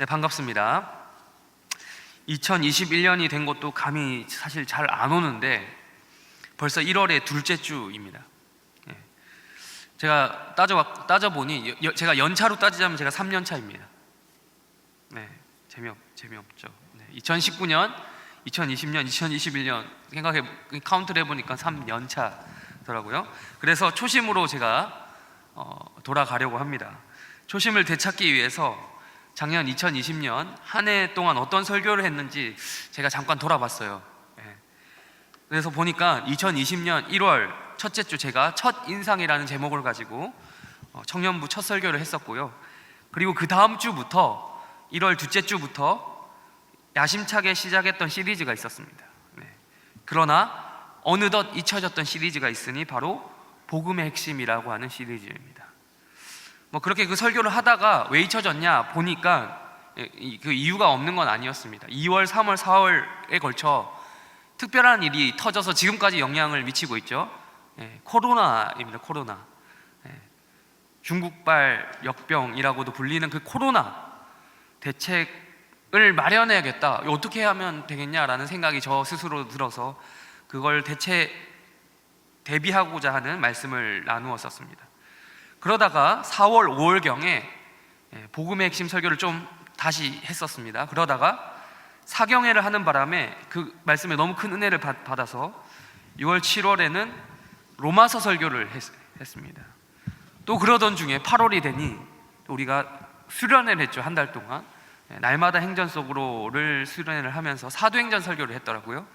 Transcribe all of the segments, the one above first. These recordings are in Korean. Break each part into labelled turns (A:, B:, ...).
A: 네, 반갑습니다. 2021년이 된 것도 감이 사실 잘 안 오는데 벌써 1월의 둘째 주입니다. 제가 따져보니 제가 연차로 따지자면 제가 3년 차입니다. 네, 재미없죠. 2019년, 2020년, 2021년 카운트를 해보니까 3년 차더라고요. 그래서 초심으로 제가 돌아가려고 합니다. 초심을 되찾기 위해서 작년 2020년 한 해 동안 어떤 설교를 했는지 제가 잠깐 돌아봤어요. 그래서 보니까 2020년 1월 첫째 주 제가 첫 인상이라는 제목을 가지고 청년부 첫 설교를 했었고요. 그리고 그 다음 주부터 1월 둘째 주부터 야심차게 시작했던 시리즈가 있었습니다. 그러나 어느덧 잊혀졌던 시리즈가 있으니 바로 복음의 핵심이라고 하는 시리즈입니다. 그렇게 그 설교를 하다가 왜 잊혀졌냐 보니까 그 이유가 없는 건 아니었습니다. 2월, 3월, 4월에 걸쳐 특별한 일이 터져서 지금까지 영향을 미치고 있죠. 코로나입니다. 코로나. 중국발 역병이라고도 불리는 그 코로나 대책을 마련해야겠다. 어떻게 하면 되겠냐라는 생각이 저 스스로 들어서 그걸 대비하고자 하는 말씀을 나누었었습니다. 그러다가 4월, 5월경에 복음의 핵심 설교를 좀 다시 했었습니다. 그러다가 사경회를 하는 바람에 그 말씀에 너무 큰 은혜를 받아서 6월, 7월에는 로마서 설교를 했습니다. 또 그러던 중에 8월이 되니 우리가 수련회를 했죠. 한 달 동안 날마다 행전 속으로를 수련회를 하면서 사도행전 설교를 했더라고요.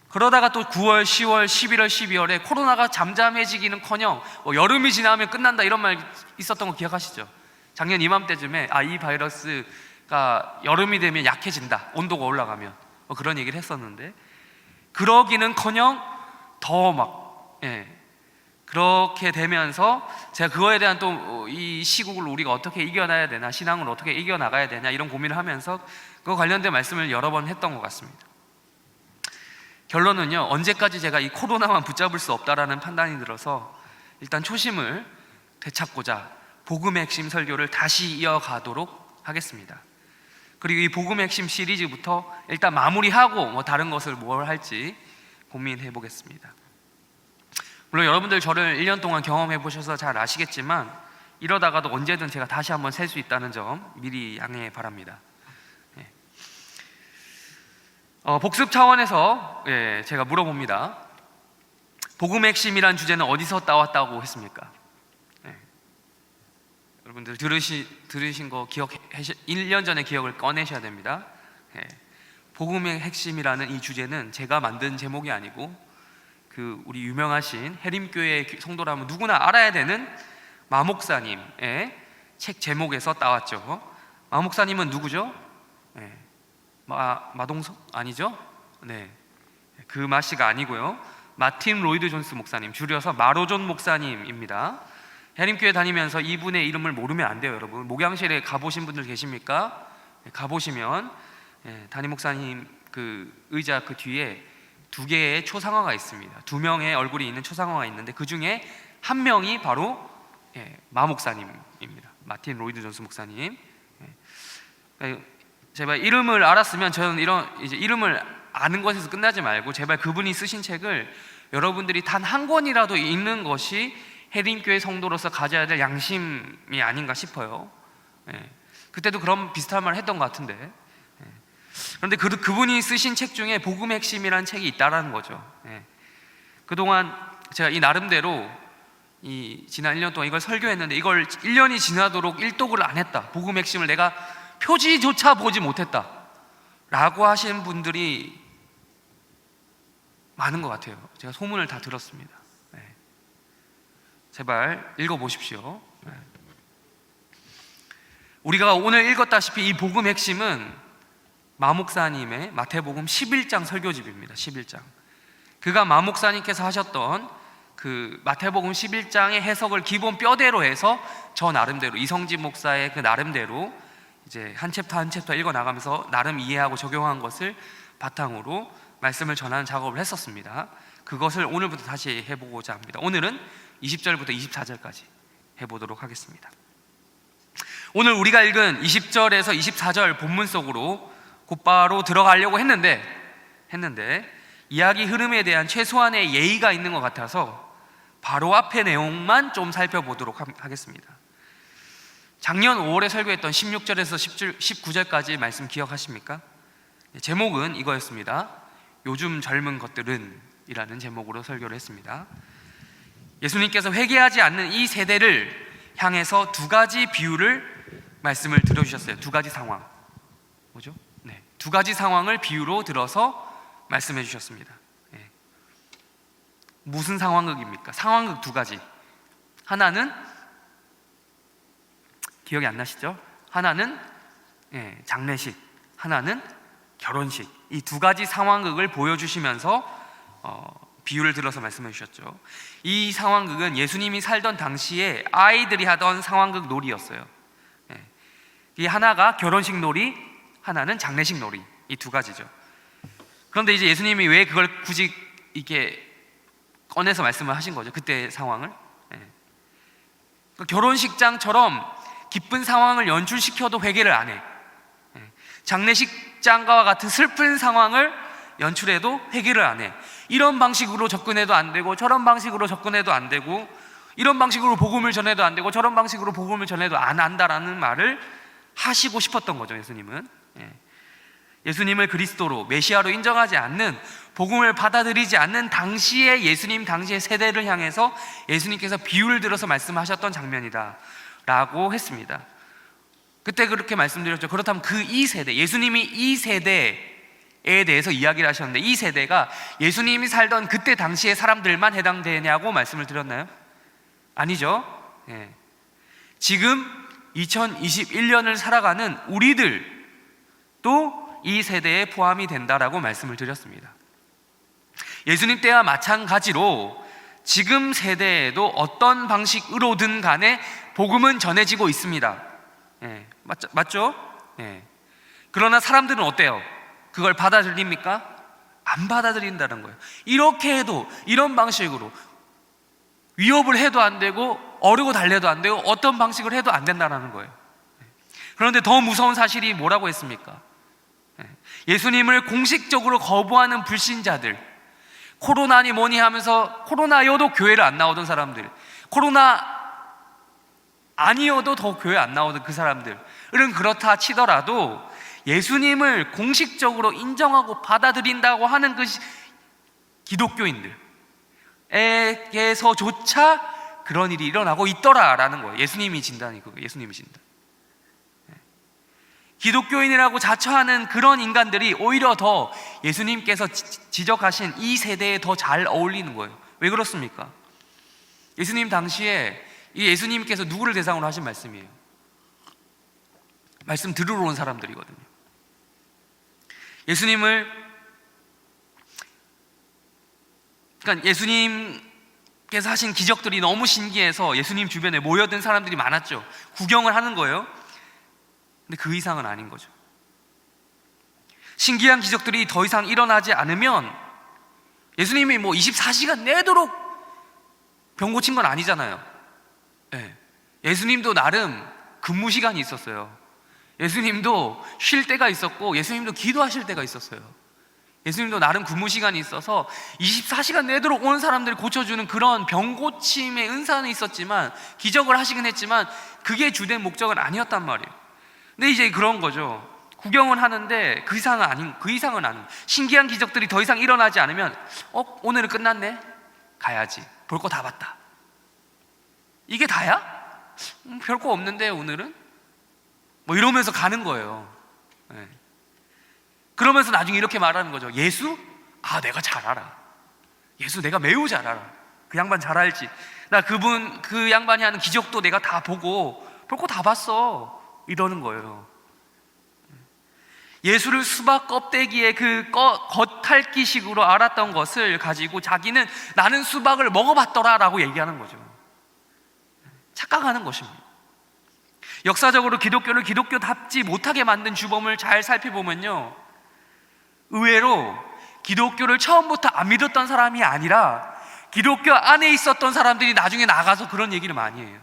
A: 그러다가 또 9월, 10월, 11월, 12월에 코로나가 잠잠해지기는커녕 여름이 지나면 끝난다 이런 말 있었던 거 기억하시죠? 작년 이맘때쯤에 이 바이러스가 여름이 되면 약해진다, 온도가 올라가면 그런 얘기를 했었는데 그러기는커녕 더 그렇게 되면서 제가 그거에 대한 또 이 시국을 우리가 어떻게 이겨나야 되나, 신앙을 어떻게 이겨나가야 되냐 이런 고민을 하면서 그거 관련된 말씀을 여러 번 했던 것 같습니다. 결론은요, 언제까지 제가 이 코로나만 붙잡을 수 없다라는 판단이 들어서 일단 초심을 되찾고자 복음의 핵심 설교를 다시 이어가도록 하겠습니다. 그리고 이 복음의 핵심 시리즈부터 일단 마무리하고 다른 것을 뭘 할지 고민해 보겠습니다. 물론 여러분들 저를 1년 동안 경험해 보셔서 잘 아시겠지만 이러다가도 언제든 제가 다시 한번 셀 수 있다는 점 미리 양해 바랍니다. 복습 차원에서 제가 물어봅니다. 복음의 핵심이란 주제는 어디서 따왔다고 했습니까? 여러분들 들으신 거 1년 전의 기억을 꺼내셔야 됩니다. 복음의 핵심이라는 이 주제는 제가 만든 제목이 아니고 우리 유명하신 해림교회 성도라면 누구나 알아야 되는 마 목사님의 책 제목에서 따왔죠. 마 목사님은 누구죠? 마동석? 아니죠? 그 마씨가 아니고요. 마틴 로이드 존스 목사님, 줄여서 마로존 목사님입니다. 해림교회 다니면서 이분의 이름을 모르면 안 돼요, 여러분. 목양실에 가보신 분들 계십니까? 가보시면 담임 목사님 그 의자 그 뒤에 2개의 초상화가 있습니다. 2명의 얼굴이 있는 초상화가 있는데 그 중에 한 명이 바로 마 목사님입니다. 마틴 로이드 존스 목사님. 제발 이름을 알았으면 저는 이제 이름을 아는 것에서 끝나지 말고 제발 그분이 쓰신 책을 여러분들이 단 한 권이라도 읽는 것이 해림교회 성도로서 가져야 될 양심이 아닌가 싶어요. 그때도 그런 비슷한 말을 했던 것 같은데 그런데 그분이 쓰신 책 중에 복음의 핵심이라는 책이 있다라는 거죠. 그동안 제가 이 나름대로 지난 1년 동안 이걸 설교했는데 이걸 1년이 지나도록 일독을 안 했다, 복음의 핵심을 내가 표지조차 보지 못했다 라고 하시는 분들이 많은 것 같아요. 제가 소문을 다 들었습니다. 제발 읽어보십시오. 우리가 오늘 읽었다시피 이 복음 핵심은 마 목사님의 마태복음 11장 설교집입니다. 11장. 그가 마 목사님께서 하셨던 그 마태복음 11장의 해석을 기본 뼈대로 해서 저 나름대로 이성진 목사의 그 나름대로 이제 한 챕터 한 챕터 읽어 나가면서 나름 이해하고 적용한 것을 바탕으로 말씀을 전하는 작업을 했었습니다. 그것을 오늘부터 다시 해보고자 합니다. 오늘은 20절부터 24절까지 해보도록 하겠습니다. 오늘 우리가 읽은 20절에서 24절 본문 속으로 곧바로 들어가려고 했는데 이야기 흐름에 대한 최소한의 예의가 있는 것 같아서 바로 앞의 내용만 좀 살펴보도록 하겠습니다. 작년 5월에 설교했던 16절에서 19절까지 말씀 기억하십니까? 제목은 이거였습니다. 요즘 젊은 것들은 이라는 제목으로 설교를 했습니다. 예수님께서 회개하지 않는 이 세대를 향해서 두 가지 비유를 말씀을 들어주셨어요. 두 가지 상황. 뭐죠? 네, 두 가지 상황을 비유로 들어서 말씀해 주셨습니다. 네. 무슨 상황극입니까? 상황극 두 가지. 하나는 기억이 안 나시죠? 하나는 장례식, 하나는 결혼식. 이 두 가지 상황극을 보여주시면서 비유를 들어서 말씀해 주셨죠. 이 상황극은 예수님이 살던 당시에 아이들이 하던 상황극 놀이였어요. 이 하나가 결혼식 놀이, 하나는 장례식 놀이. 이 두 가지죠. 그런데 이제 예수님이 왜 그걸 굳이 이렇게 꺼내서 말씀을 하신 거죠? 그때의 상황을. 결혼식장처럼 기쁜 상황을 연출시켜도 회개를 안 해. 장례식장과 같은 슬픈 상황을 연출해도 회개를 안 해. 이런 방식으로 접근해도 안 되고 저런 방식으로 접근해도 안 되고 이런 방식으로 복음을 전해도 안 되고 저런 방식으로 복음을 전해도 안 한다라는 말을 하시고 싶었던 거죠. 예수님을 그리스도로 메시아로 인정하지 않는, 복음을 받아들이지 않는 당시의 예수님 당시의 세대를 향해서 예수님께서 비유를 들어서 말씀하셨던 장면이다 라고 했습니다. 그때 그렇게 말씀드렸죠. 그렇다면 그 이 세대, 예수님이 이 세대에 대해서 이야기를 하셨는데 이 세대가 예수님이 살던 그때 당시의 사람들만 해당되냐고 말씀을 드렸나요? 아니죠. 지금 2021년을 살아가는 우리들도 이 세대에 포함이 된다라고 말씀을 드렸습니다. 예수님 때와 마찬가지로 지금 세대에도 어떤 방식으로든 간에 복음은 전해지고 있습니다. 맞죠? 그러나 사람들은 어때요? 그걸 받아들입니까? 안 받아들인다는 거예요. 이렇게 해도, 이런 방식으로 위협을 해도 안 되고 어르고 달래도 안 되고 어떤 방식을 해도 안 된다는 거예요. 그런데 더 무서운 사실이 뭐라고 했습니까? 예수님을 공식적으로 거부하는 불신자들, 코로나니 뭐니 하면서 코로나여도 교회를 안 나오던 사람들, 코로나 아니어도 더 교회 안 나오던 그 사람들은 그렇다 치더라도 예수님을 공식적으로 인정하고 받아들인다고 하는 그 기독교인들에게서조차 그런 일이 일어나고 있더라라는 거예요. 예수님이 진단이 그거예요. 예수님이 진단. 기독교인이라고 자처하는 그런 인간들이 오히려 더 예수님께서 지적하신 이 세대에 더 잘 어울리는 거예요. 왜 그렇습니까? 예수님 당시에 이 예수님께서 누구를 대상으로 하신 말씀이에요? 말씀 들으러 온 사람들이거든요. 그러니까 예수님께서 하신 기적들이 너무 신기해서 예수님 주변에 모여든 사람들이 많았죠. 구경을 하는 거예요. 근데 그 이상은 아닌 거죠. 신기한 기적들이 더 이상 일어나지 않으면 예수님이 24시간 내도록 병 고친 건 아니잖아요. 예수님도 나름 근무 시간이 있었어요. 예수님도 쉴 때가 있었고 예수님도 기도하실 때가 있었어요. 예수님도 나름 근무 시간이 있어서 24시간 내도록 오는 사람들을 고쳐주는 그런 병 고침의 은사는 있었지만, 기적을 하시긴 했지만 그게 주된 목적은 아니었단 말이에요. 근데 이제 그런 거죠. 구경은 하는데 그 이상은 아닌. 신기한 기적들이 더 이상 일어나지 않으면 오늘은 끝났네, 가야지, 볼 거 다 봤다. 이게 다야? 별거 없는데 오늘은? 이러면서 가는 거예요. 그러면서 나중에 이렇게 말하는 거죠. 예수? 내가 잘 알아. 예수 내가 매우 잘 알아. 그 양반 잘 알지. 나 그 양반이 하는 기적도 내가 다 보고 볼 거 다 봤어. 이러는 거예요. 예수를 수박 껍데기에 그 겉핥기식으로 알았던 것을 가지고 자기는 나는 수박을 먹어봤더라 라고 얘기하는 거죠. 착각하는 것입니다. 역사적으로 기독교를 기독교답지 못하게 만든 주범을 잘 살펴보면요, 의외로 기독교를 처음부터 안 믿었던 사람이 아니라 기독교 안에 있었던 사람들이 나중에 나가서 그런 얘기를 많이 해요.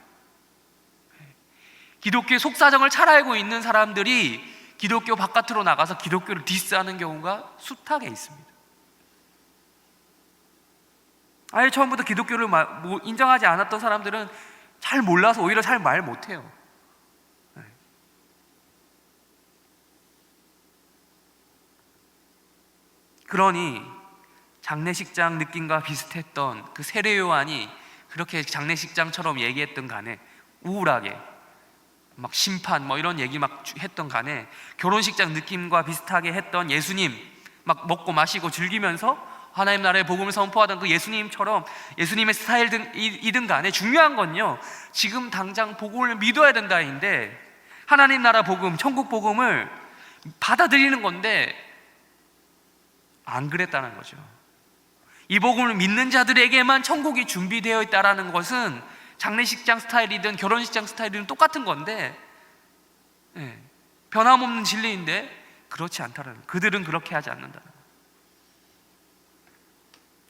A: 기독교의 속사정을 잘 알고 있는 사람들이 기독교 바깥으로 나가서 기독교를 디스하는 경우가 숱하게 있습니다. 아예 처음부터 기독교를 인정하지 않았던 사람들은 잘 몰라서 오히려 잘 말 못해요. 그러니 장례식장 느낌과 비슷했던 그 세례 요한이 그렇게 장례식장처럼 얘기했던 간에 우울하게 막 심판 이런 얘기 막 했던 간에 결혼식장 느낌과 비슷하게 했던 예수님 막 먹고 마시고 즐기면서 하나님 나라의 복음을 선포하던 그 예수님처럼 예수님의 스타일이든 간에 중요한 건요, 지금 당장 복음을 믿어야 된다인데 하나님 나라 복음, 천국 복음을 받아들이는 건데 안 그랬다는 거죠. 이 복음을 믿는 자들에게만 천국이 준비되어 있다는 것은 장례식장 스타일이든 결혼식장 스타일이든 똑같은 건데, 변함없는 진리인데 그렇지 않다는, 그들은 그렇게 하지 않는다는,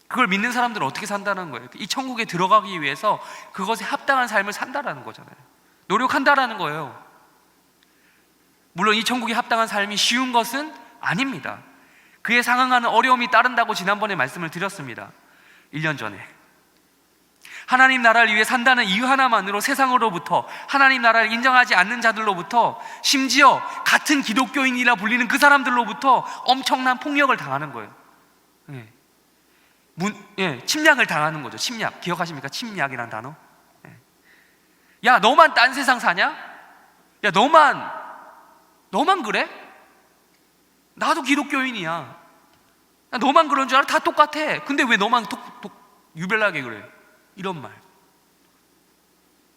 A: 그걸 믿는 사람들은 어떻게 산다는 거예요? 이 천국에 들어가기 위해서 그것에 합당한 삶을 산다라는 거잖아요. 노력한다라는 거예요. 물론 이 천국에 합당한 삶이 쉬운 것은 아닙니다. 그에 상응하는 어려움이 따른다고 지난번에 말씀을 드렸습니다. 1년 전에 하나님 나라를 위해 산다는 이유 하나만으로 세상으로부터, 하나님 나라를 인정하지 않는 자들로부터, 심지어 같은 기독교인이라 불리는 그 사람들로부터 엄청난 폭력을 당하는 거예요. 침략을 당하는 거죠. 침략, 기억하십니까? 침략이라는 단어. 야, 너만 딴 세상 사냐? 야, 너만 그래? 나도 기독교인이야. 너만 그런 줄 알아? 다 똑같아. 근데 왜 너만 유별나게 그래? 이런 말.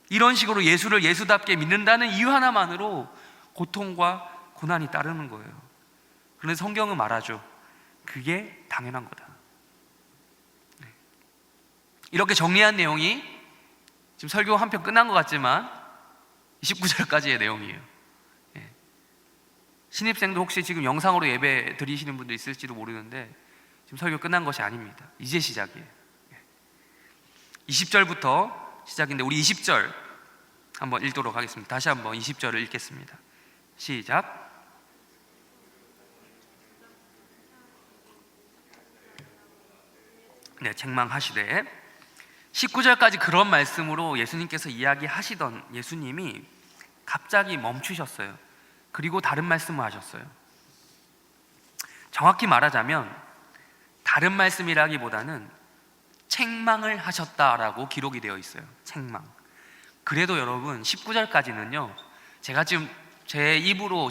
A: 이런 식으로 예수를 예수답게 믿는다는 이유 하나만으로 고통과 고난이 따르는 거예요. 그런데 성경은 말하죠. 그게 당연한 거다. 이렇게 정리한 내용이 지금 설교 한 편 끝난 것 같지만 29절까지의 내용이에요. 신입생도 혹시 지금 영상으로 예배 드리시는 분도 있을지도 모르는데 지금 설교 끝난 것이 아닙니다. 이제 시작이에요. 20절부터 시작인데 우리 20절 한번 읽도록 하겠습니다. 다시 한번 20절을 읽겠습니다. 시작. 책망하시되, 19절까지 그런 말씀으로 예수님께서 이야기하시던 예수님이 갑자기 멈추셨어요. 그리고 다른 말씀을 하셨어요. 정확히 말하자면 다른 말씀이라기보다는 책망을 하셨다라고 기록이 되어 있어요. 책망. 그래도 여러분 19절까지는요, 제가 지금 제 입으로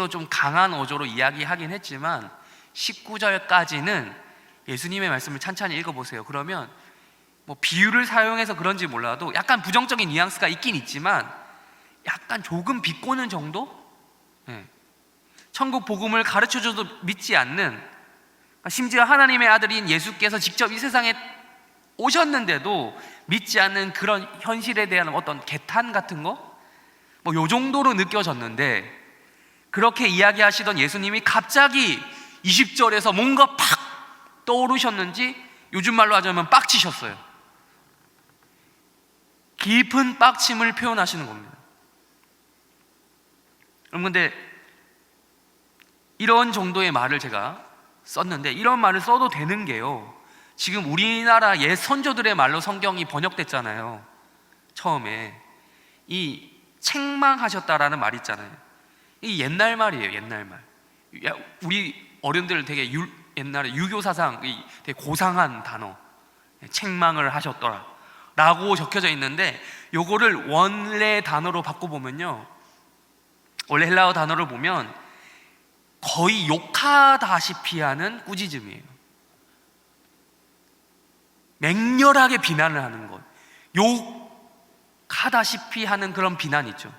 A: 좀 강한 어조로 이야기하긴 했지만 19절까지는 예수님의 말씀을 찬찬히 읽어보세요. 그러면 비유를 사용해서 그런지 몰라도 약간 부정적인 뉘앙스가 있긴 있지만 약간 조금 비꼬는 정도? 천국 복음을 가르쳐줘도 믿지 않는, 심지어 하나님의 아들인 예수께서 직접 이 세상에 오셨는데도 믿지 않는 그런 현실에 대한 어떤 개탄 같은 거? 요 정도로 느껴졌는데, 그렇게 이야기하시던 예수님이 갑자기 20절에서 뭔가 팍 떠오르셨는지 요즘 말로 하자면 빡치셨어요. 깊은 빡침을 표현하시는 겁니다. 여러분, 근데 이런 정도의 말을 제가 썼는데, 이런 말을 써도 되는 게요, 지금 우리나라 옛 선조들의 말로 성경이 번역됐잖아요. 처음에 이 책망하셨다라는 말 있잖아요. 이 옛날 말이에요. 옛날 말. 우리 어른들 되게 옛날에 유교 사상 되게 고상한 단어, 책망을 하셨더라 라고 적혀져 있는데, 요거를 원래 단어로 바꿔보면요, 원래 헬라어 단어를 보면 거의 욕하다시피 하는 꾸짖음이에요. 맹렬하게 비난을 하는 것, 욕하다시피 하는 그런 비난 있죠.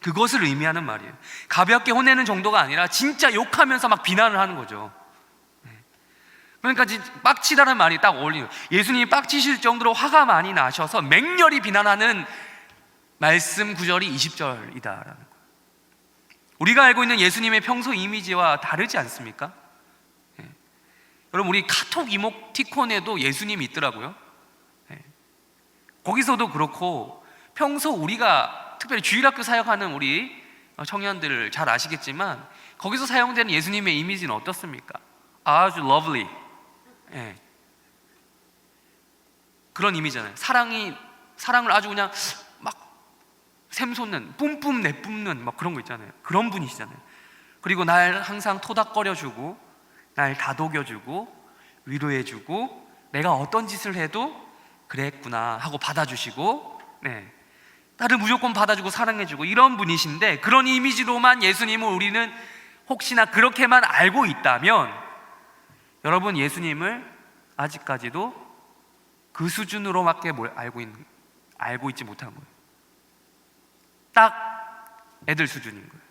A: 그것을 의미하는 말이에요. 가볍게 혼내는 정도가 아니라 진짜 욕하면서 막 비난을 하는 거죠. 그러니까 빡치다는 말이 딱 어울리는, 예수님이 빡치실 정도로 화가 많이 나셔서 맹렬히 비난하는 말씀 구절이 20절이다라는 거예요. 우리가 알고 있는 예수님의 평소 이미지와 다르지 않습니까? 여러분, 우리 카톡 이모티콘에도 예수님이 있더라고요. 거기서도 그렇고 평소 우리가 특별히 주일학교 사역하는 우리 청년들 잘 아시겠지만 거기서 사용되는 예수님의 이미지는 어떻습니까? 아주 lovely, 예. 그런 이미지잖아요. 사랑을 아주 그냥 막 샘솟는, 뿜뿜 내뿜는 막 그런 거 있잖아요. 그런 분이시잖아요. 그리고 날 항상 토닥거려주고 날 다독여주고 위로해주고 내가 어떤 짓을 해도 그랬구나 하고 받아주시고, 네, 나를 무조건 받아주고 사랑해주고 이런 분이신데, 그런 이미지로만 예수님을 우리는 혹시나 그렇게만 알고 있다면 여러분, 예수님을 아직까지도 그 수준으로밖에 알고 있지 못한 거예요. 딱 애들 수준인 거예요.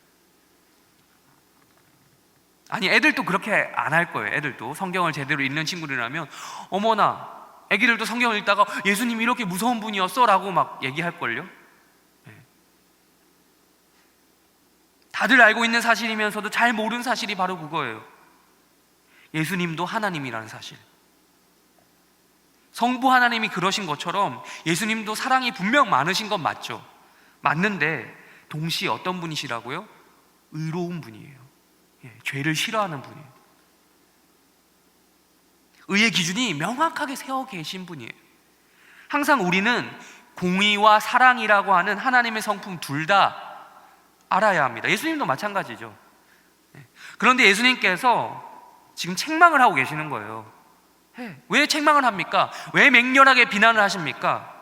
A: 아니, 애들도 그렇게 안 할 거예요. 애들도 성경을 제대로 읽는 친구들이라면 어머나, 애기들도 성경을 읽다가 예수님이 이렇게 무서운 분이었어 라고 막 얘기할걸요. 네. 다들 알고 있는 사실이면서도 잘 모르는 사실이 바로 그거예요. 예수님도 하나님이라는 사실. 성부 하나님이 그러신 것처럼 예수님도 사랑이 분명 많으신 건 맞죠. 맞는데 동시에 어떤 분이시라고요? 의로운 분이에요. 예, 죄를 싫어하는 분이에요. 의의 기준이 명확하게 세워 계신 분이에요. 항상 우리는 공의와 사랑이라고 하는 하나님의 성품 둘 다 알아야 합니다. 예수님도 마찬가지죠. 그런데 예수님께서 지금 책망을 하고 계시는 거예요. 왜 책망을 합니까? 왜 맹렬하게 비난을 하십니까?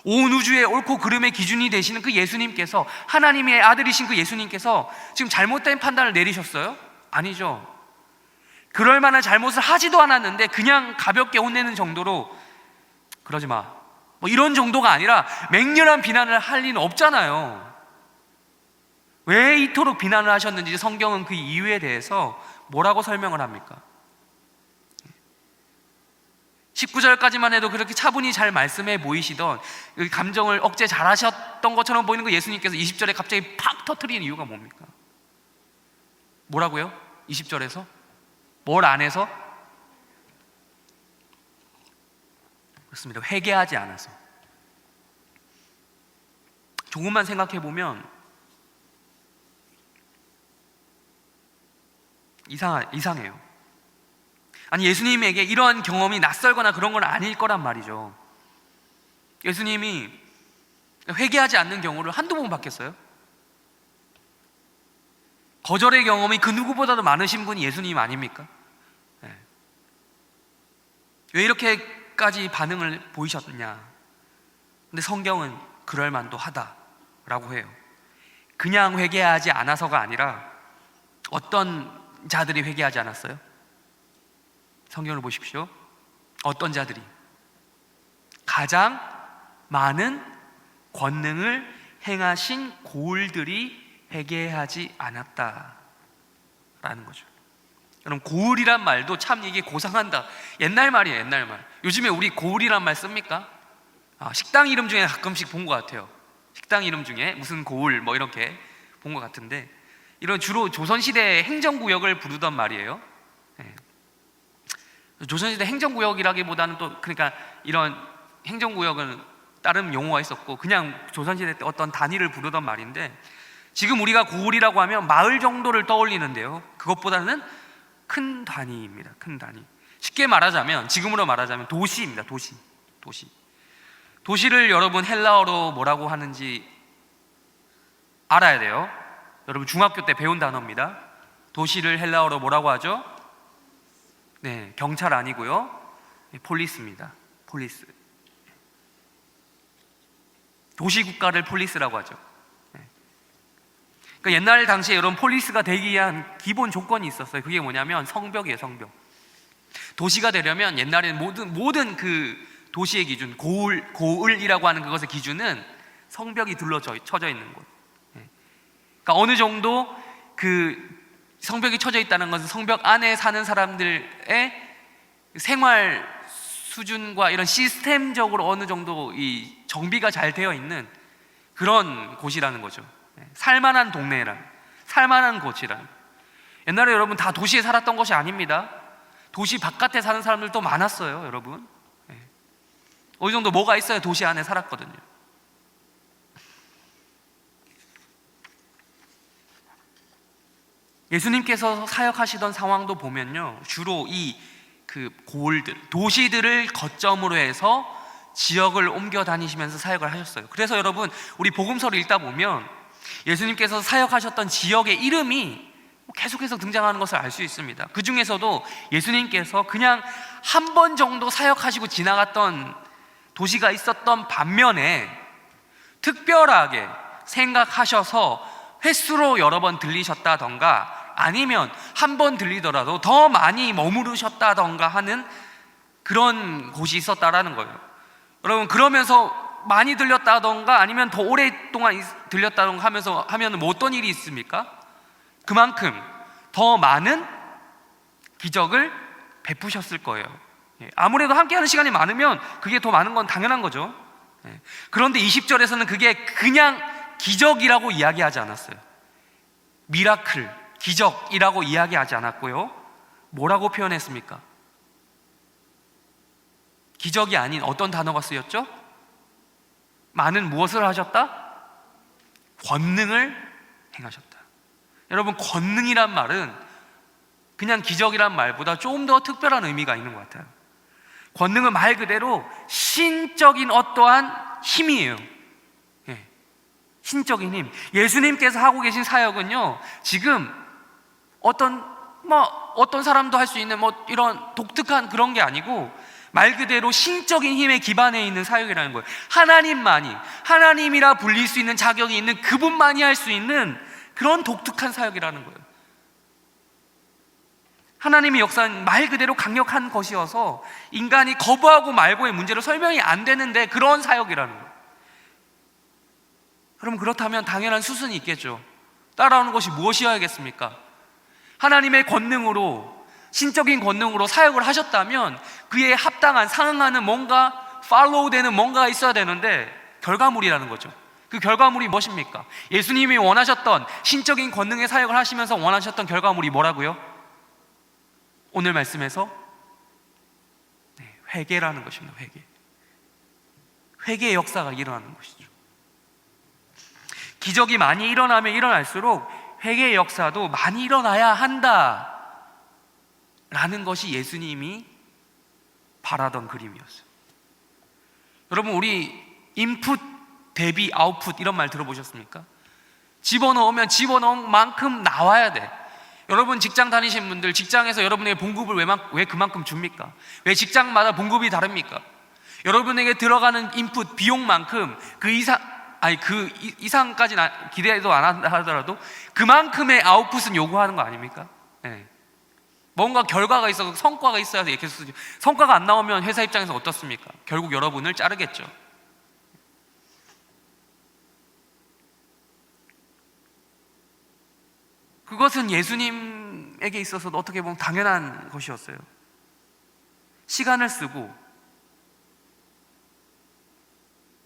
A: 온 우주의 옳고 그름의 기준이 되시는 그 예수님께서, 하나님의 아들이신 그 예수님께서 지금 잘못된 판단을 내리셨어요? 아니죠. 그럴 만한 잘못을 하지도 않았는데 그냥 가볍게 혼내는 정도로 그러지 마, 뭐 이런 정도가 아니라 맹렬한 비난을 할 리는 없잖아요. 왜 이토록 비난을 하셨는지 성경은 그 이유에 대해서 뭐라고 설명을 합니까? 19절까지만 해도 그렇게 차분히 잘 말씀해 보이시던, 감정을 억제 잘 하셨던 것처럼 보이는 그 예수님께서 20절에 갑자기 팍 터뜨리는 이유가 뭡니까? 뭐라고요? 20절에서? 뭘 안 해서? 그렇습니다. 회개하지 않아서. 조금만 생각해 보면 이상해요. 아니, 예수님에게 이러한 경험이 낯설거나 그런 건 아닐 거란 말이죠. 예수님이 회개하지 않는 경우를 한두 번 봤겠어요? 거절의 경험이 그 누구보다도 많으신 분이 예수님 아닙니까? 네. 왜 이렇게까지 반응을 보이셨냐? 근데 성경은 그럴 만도 하다라고 해요. 그냥 회개하지 않아서가 아니라 어떤 자들이 회개하지 않았어요? 성경을 보십시오. 어떤 자들이? 가장 많은 권능을 행하신 고을들이 회개하지 않았다라는 거죠. 그럼 고을이란 말도 참 이게 고상한다. 옛날 말이에요, 옛날 말. 요즘에 우리 고을이란 말 씁니까? 식당 이름 중에 가끔씩 본 것 같아요. 식당 이름 중에 무슨 고을 뭐 이렇게 본 것 같은데, 이런 주로 조선시대 행정구역을 부르던 말이에요. 네. 조선시대 행정구역이라기보다는 또, 그러니까 이런 행정구역은 다른 용어가 있었고 그냥 조선시대 때 어떤 단위를 부르던 말인데, 지금 우리가 고을이라고 하면 마을 정도를 떠올리는데요, 그것보다는 큰 단위입니다. 큰 단위. 쉽게 말하자면, 지금으로 말하자면 도시입니다. 도시를 여러분 헬라어로 뭐라고 하는지 알아야 돼요. 여러분 중학교 때 배운 단어입니다. 도시를 헬라어로 뭐라고 하죠? 네, 경찰 아니고요, 폴리스입니다. 폴리스. 도시국가를 폴리스라고 하죠. 그러니까 옛날 당시에 이런 폴리스가 되기 위한 기본 조건이 있었어요. 그게 뭐냐면 성벽이에요, 성벽. 도시가 되려면 옛날에는 모든 그 도시의 기준, 고을이라고 하는 그것의 기준은 성벽이 쳐져 있는 곳. 그러니까 어느 정도 그 성벽이 쳐져 있다는 것은 성벽 안에 사는 사람들의 생활 수준과 이런 시스템적으로 어느 정도 이 정비가 잘 되어 있는 그런 곳이라는 거죠. 살만한 동네란, 살만한 곳이란. 옛날에 여러분 다 도시에 살았던 것이 아닙니다. 도시 바깥에 사는 사람들도 많았어요, 여러분. 어느 정도 뭐가 있어야 도시 안에 살았거든요. 예수님께서 사역하시던 상황도 보면요, 주로 이 고을들, 도시들을 거점으로 해서 지역을 옮겨 다니시면서 사역을 하셨어요. 그래서 여러분, 우리 복음서를 읽다 보면 예수님께서 사역하셨던 지역의 이름이 계속해서 등장하는 것을 알 수 있습니다. 그 중에서도 예수님께서 그냥 한 번 정도 사역하시고 지나갔던 도시가 있었던 반면에 특별하게 생각하셔서 횟수로 여러 번 들리셨다던가 아니면 한 번 들리더라도 더 많이 머무르셨다던가 하는 그런 곳이 있었다라는 거예요. 여러분, 그러면서 많이 들렸다던가 아니면 더 오랫동안 들렸다던가 하면서 하면 뭐 어떤 일이 있습니까? 그만큼 더 많은 기적을 베푸셨을 거예요. 아무래도 함께하는 시간이 많으면 그게 더 많은 건 당연한 거죠. 그런데 20절에서는 그게 그냥 기적이라고 이야기하지 않았어요. 미라클, 기적이라고 이야기하지 않았고요. 뭐라고 표현했습니까? 기적이 아닌 어떤 단어가 쓰였죠? 많은 무엇을 하셨다? 권능을 행하셨다. 여러분, 권능이란 말은 그냥 기적이란 말보다 조금 더 특별한 의미가 있는 것 같아요. 권능은 말 그대로 신적인 어떠한 힘이에요. 신적인 힘. 예수님께서 하고 계신 사역은요, 지금 어떤 사람도 할 수 있는 이런 독특한 그런 게 아니고 말 그대로 신적인 힘에 기반해 있는 사역이라는 거예요. 하나님만이, 하나님이라 불릴 수 있는 자격이 있는 그분만이 할 수 있는 그런 독특한 사역이라는 거예요. 하나님의 역사는 말 그대로 강력한 것이어서 인간이 거부하고 말고의 문제로 설명이 안 되는데 그런 사역이라는 거예요. 그럼 그렇다면 당연한 수순이 있겠죠. 따라오는 것이 무엇이어야겠습니까? 하나님의 권능으로, 신적인 권능으로 사역을 하셨다면 그에 합당한, 상응하는 뭔가, 팔로우 되는 뭔가가 있어야 되는데 결과물이라는 거죠. 그 결과물이 무엇입니까? 예수님이 원하셨던 신적인 권능의 사역을 하시면서 원하셨던 결과물이 뭐라고요? 오늘 말씀에서 회개라는 것입니다. 회개의 역사가 일어나는 것이죠. 기적이 많이 일어나면 일어날수록 회개의 역사도 많이 일어나야 한다 라는 것이 예수님이 바라던 그림이었어요. 여러분, 우리 인풋 대비 아웃풋 이런 말 들어보셨습니까? 집어넣으면 집어넣은 만큼 나와야 돼. 여러분, 직장 다니신 분들, 직장에서 여러분에게 봉급을 왜 그만큼 줍니까? 왜 직장마다 봉급이 다릅니까? 여러분에게 들어가는 인풋 비용만큼 그 이상까지는 기대도 안 하더라도 그만큼의 아웃풋은 요구하는 거 아닙니까? 뭔가 결과가 있어서 성과가 있어야 돼. 이렇게 쓰죠. 성과가 안 나오면 회사 입장에서 어떻습니까? 결국 여러분을 자르겠죠. 그것은 예수님에게 있어서도 어떻게 보면 당연한 것이었어요. 시간을 쓰고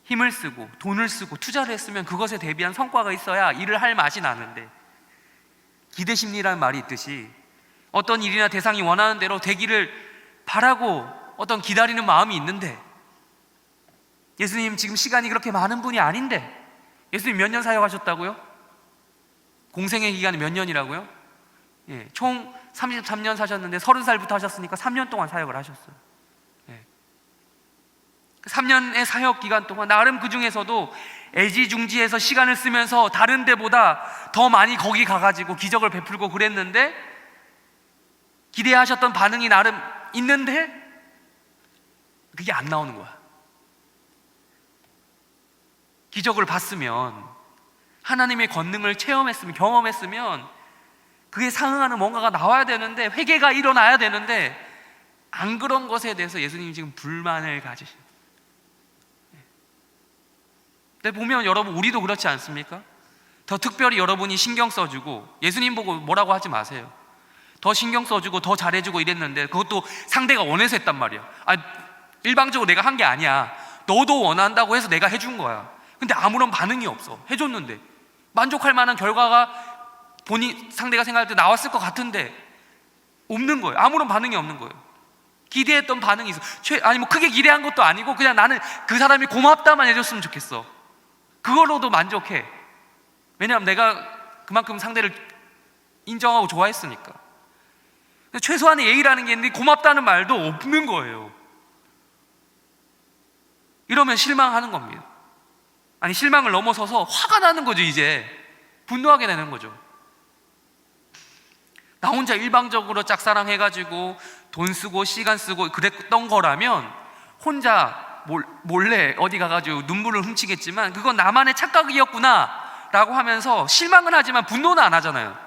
A: 힘을 쓰고 돈을 쓰고 투자를 했으면 그것에 대비한 성과가 있어야 일을 할 맛이 나는데, 기대심리라는 말이 있듯이 어떤 일이나 대상이 원하는 대로 되기를 바라고 어떤 기다리는 마음이 있는데, 예수님 지금 시간이 그렇게 많은 분이 아닌데, 예수님 몇 년 사역하셨다고요? 공생의 기간이 몇 년이라고요? 총 33년 사셨는데 30살부터 하셨으니까 3년 동안 사역을 하셨어요. 3년의 사역 기간 동안 나름 그 중에서도 애지중지해서 시간을 쓰면서 다른 데보다 더 많이 거기 가가지고 기적을 베풀고 그랬는데, 기대하셨던 반응이 나름 있는데 그게 안 나오는 거야. 기적을 봤으면, 하나님의 권능을 체험했으면, 경험했으면 그에 상응하는 뭔가가 나와야 되는데, 회개가 일어나야 되는데, 안 그런 것에 대해서 예수님이 지금 불만을 가지십니다. 근데 보면 여러분, 우리도 그렇지 않습니까? 더 특별히 여러분이 신경 써주고, 예수님 보고 뭐라고 하지 마세요. 더 신경 써주고 더 잘해주고 이랬는데 그것도 상대가 원해서 했단 말이야. 일방적으로 내가 한 게 아니야. 너도 원한다고 해서 내가 해준 거야. 근데 아무런 반응이 없어. 해줬는데 만족할 만한 결과가 상대가 생각할 때 나왔을 것 같은데 없는 거예요. 아무런 반응이 없는 거예요. 기대했던 반응이 있어. 크게 기대한 것도 아니고 그냥 나는 그 사람이 고맙다만 해줬으면 좋겠어. 그걸로도 만족해. 왜냐하면 내가 그만큼 상대를 인정하고 좋아했으니까. 최소한의 예의라는 게 있는데 고맙다는 말도 없는 거예요. 이러면 실망하는 겁니다. 아니, 실망을 넘어서서 화가 나는 거죠. 이제 분노하게 되는 거죠. 나 혼자 일방적으로 짝사랑해가지고 돈 쓰고 시간 쓰고 그랬던 거라면 혼자 몰래 어디 가가지고 눈물을 훔치겠지만 그건 나만의 착각이었구나 라고 하면서 실망은 하지만 분노는 안 하잖아요.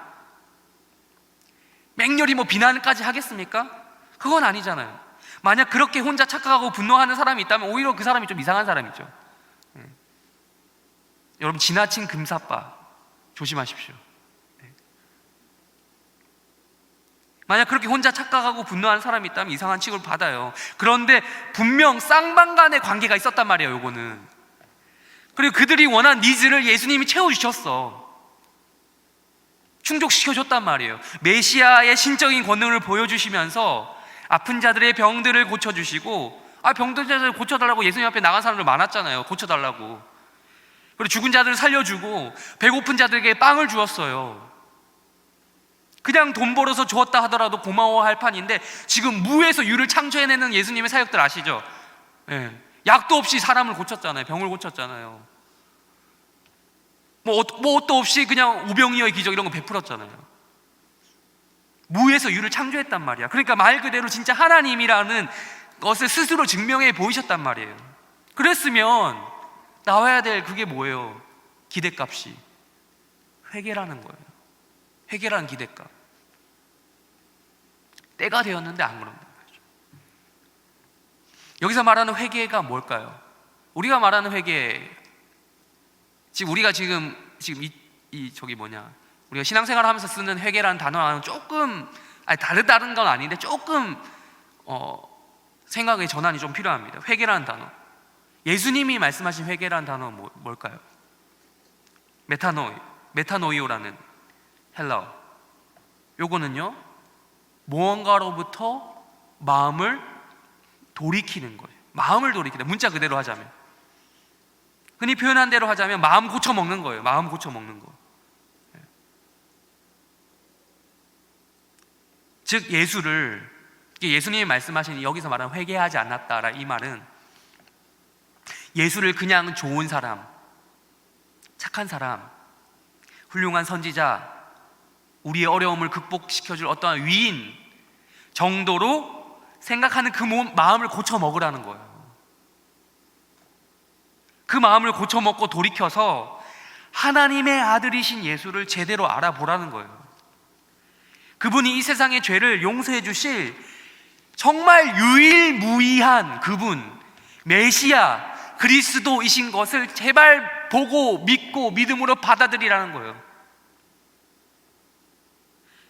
A: 맹렬히 비난까지 하겠습니까? 그건 아니잖아요. 만약 그렇게 혼자 착각하고 분노하는 사람이 있다면 오히려 그 사람이 좀 이상한 사람이죠. 여러분, 지나친 금사빠 조심하십시오. 만약 그렇게 혼자 착각하고 분노하는 사람이 있다면 이상한 취급을 받아요. 그런데 분명 쌍방간의 관계가 있었단 말이에요. 요거는. 그리고 그들이 원한 니즈를 예수님이 채워주셨어. 충족시켜줬단 말이에요. 메시아의 신적인 권능을 보여주시면서 아픈 자들의 병들을 고쳐주시고, 병든 자들 고쳐달라고 예수님 앞에 나간 사람들 많았잖아요. 고쳐달라고. 그리고 죽은 자들을 살려주고 배고픈 자들에게 빵을 주었어요. 그냥 돈 벌어서 주었다 하더라도 고마워할 판인데 지금 무에서 유를 창조해내는 예수님의 사역들 아시죠? 약도 없이 사람을 고쳤잖아요. 병을 고쳤잖아요. 옷도 없이 그냥 우병이어의 기적 이런 거 베풀었잖아요. 무에서 유를 창조했단 말이야. 그러니까 말 그대로 진짜 하나님이라는 것을 스스로 증명해 보이셨단 말이에요. 그랬으면 나와야 될 그게 뭐예요? 기대값이 회개라는 거예요. 회개라는 기대값. 때가 되었는데 안 그런다는 거죠. 여기서 말하는 회개가 뭘까요? 우리가 말하는 회개, 우리가 지금 우리가 신앙생활을 하면서 쓰는 회개라는 단어와는 조금 다른 건 아닌데 조금 생각의 전환이 좀 필요합니다. 회개라는 단어, 예수님이 말씀하신 회개라는 단어는 뭘까요? 메타노이오라는 헬라어. 요거는요, 무언가로부터 마음을 돌이키는 거예요. 마음을 돌이키다. 문자 그대로 하자면, 흔히 표현한 대로 하자면 마음 고쳐 먹는 거예요. 마음 고쳐 먹는 거. 즉 예수님이 말씀하신 여기서 말하는 회개하지 않았다라, 이 말은 예수를 그냥 좋은 사람, 착한 사람, 훌륭한 선지자, 우리의 어려움을 극복시켜줄 어떠한 위인 정도로 생각하는 그 마음을 고쳐 먹으라는 거예요. 그 마음을 고쳐 먹고 돌이켜서 하나님의 아들이신 예수를 제대로 알아보라는 거예요. 그분이 이 세상의 죄를 용서해 주실 정말 유일무이한 그분, 메시아 그리스도이신 것을 제발 보고 믿고 믿음으로 받아들이라는 거예요.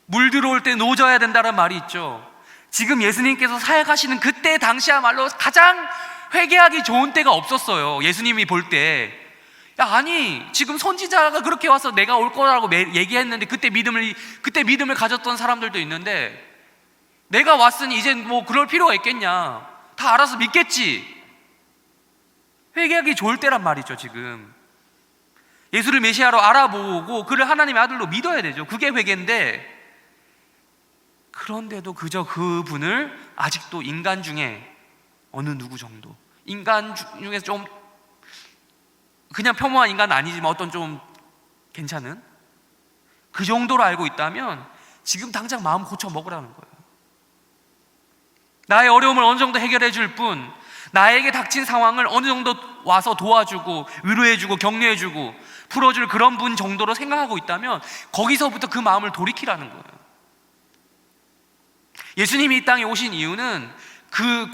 A: 물 들어올 때 노져야 된다는 말이 있죠. 지금 예수님께서 사역하시는 그때 당시야말로 가장 회개하기 좋은 때가 없었어요. 예수님이 볼 때, 아니 지금 선지자가 그렇게 와서 내가 올 거라고 얘기했는데 그때 믿음을 가졌던 사람들도 있는데, 내가 왔으니 이젠 그럴 필요가 있겠냐, 다 알아서 믿겠지. 회개하기 좋을 때란 말이죠. 지금 예수를 메시아로 알아보고 그를 하나님의 아들로 믿어야 되죠. 그게 회개인데, 그런데도 그저 그분을 아직도 인간 중에 어느 누구 정도, 인간 중에서 좀 그냥 평범한 인간은 아니지만 어떤 좀 괜찮은 그 정도로 알고 있다면 지금 당장 마음 고쳐 먹으라는 거예요. 나의 어려움을 어느 정도 해결해 줄 뿐, 나에게 닥친 상황을 어느 정도 와서 도와주고 위로해주고 격려해주고 풀어줄 그런 분 정도로 생각하고 있다면 거기서부터 그 마음을 돌이키라는 거예요. 예수님이 이 땅에 오신 이유는 그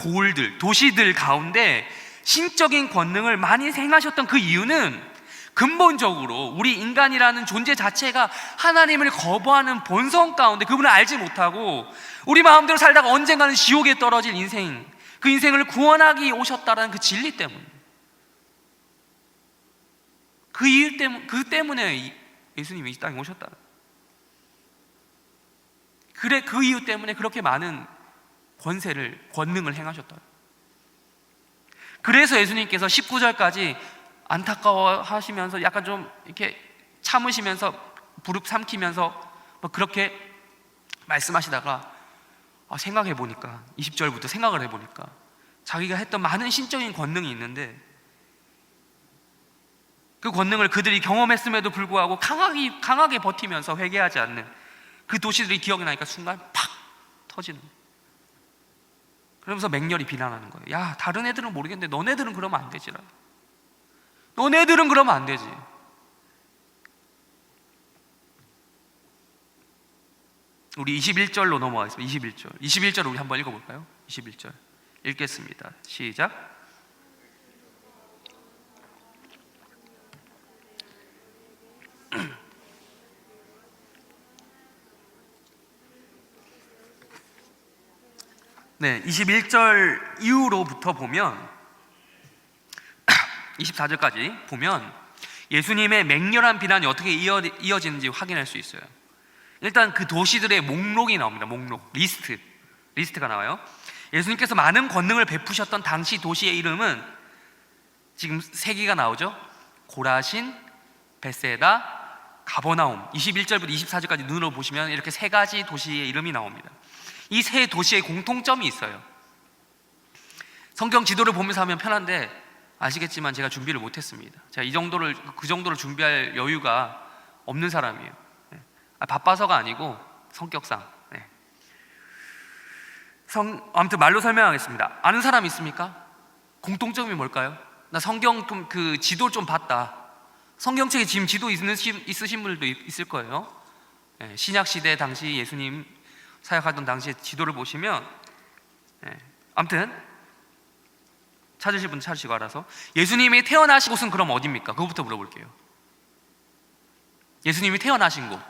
A: 도시들 가운데 신적인 권능을 많이 행하셨던 그 이유는 근본적으로 우리 인간이라는 존재 자체가 하나님을 거부하는 본성 가운데 그분을 알지 못하고 우리 마음대로 살다가 언젠가는 지옥에 떨어질 인생, 그 인생을 구원하기 오셨다는 그 진리 때문에, 그 이유 때문에 예수님이 이 땅에 오셨다. 그 이유 때문에 그렇게 많은 권능을 행하셨다. 그래서 예수님께서 19절까지 안타까워 하시면서 약간 좀 이렇게 참으시면서 부릅 삼키면서 뭐 그렇게 말씀하시다가 생각해 보니까 20절부터 생각을 해보니까 자기가 했던 많은 신적인 권능이 있는데 그 권능을 그들이 경험했음에도 불구하고 강하게 버티면서 회개하지 않는 그 도시들이 기억이 나니까 순간 팍 터지는 거예요. 그러면서 맹렬히 비난하는 거예요. 야, 다른 애들은 모르겠는데 너네들은 그러면 안 되지라. 너네들은 그러면 안 되지. 우리 21절로 넘어가겠습니다. 21절 우리 한번 읽어볼까요? 21절 읽겠습니다. 시작. 네, 21절 이후로부터 보면 24절까지 보면 예수님의 맹렬한 비난이 어떻게 이어지는지 확인할 수 있어요. 일단 그 도시들의 목록이 나옵니다. 목록, 리스트가 나와요. 예수님께서 많은 권능을 베푸셨던 당시 도시의 이름은 지금 세 개가 나오죠. 고라신, 벳세다, 가버나움. 21절부터 24절까지 눈으로 보시면 이렇게 세 가지 도시의 이름이 나옵니다. 이 세 도시의 공통점이 있어요. 성경 지도를 보면서 하면 편한데 아시겠지만 제가 준비를 못했습니다. 제가 그 정도를 준비할 여유가 없는 사람이에요. 바빠서가 아니고 성격상. 아무튼 말로 설명하겠습니다. 아는 사람 있습니까? 공통점이 뭘까요? 나 성경 그 지도 좀 봤다. 성경책에 지금 지도 있으신 분들도 있을 거예요. 신약 시대 당시 예수님 사역하던 당시의 지도를 보시면 아무튼 찾으실 분 찾으시고 알아서. 예수님이 태어나신 곳은 그럼 어디입니까? 그거부터 물어볼게요. 예수님이 태어나신 곳.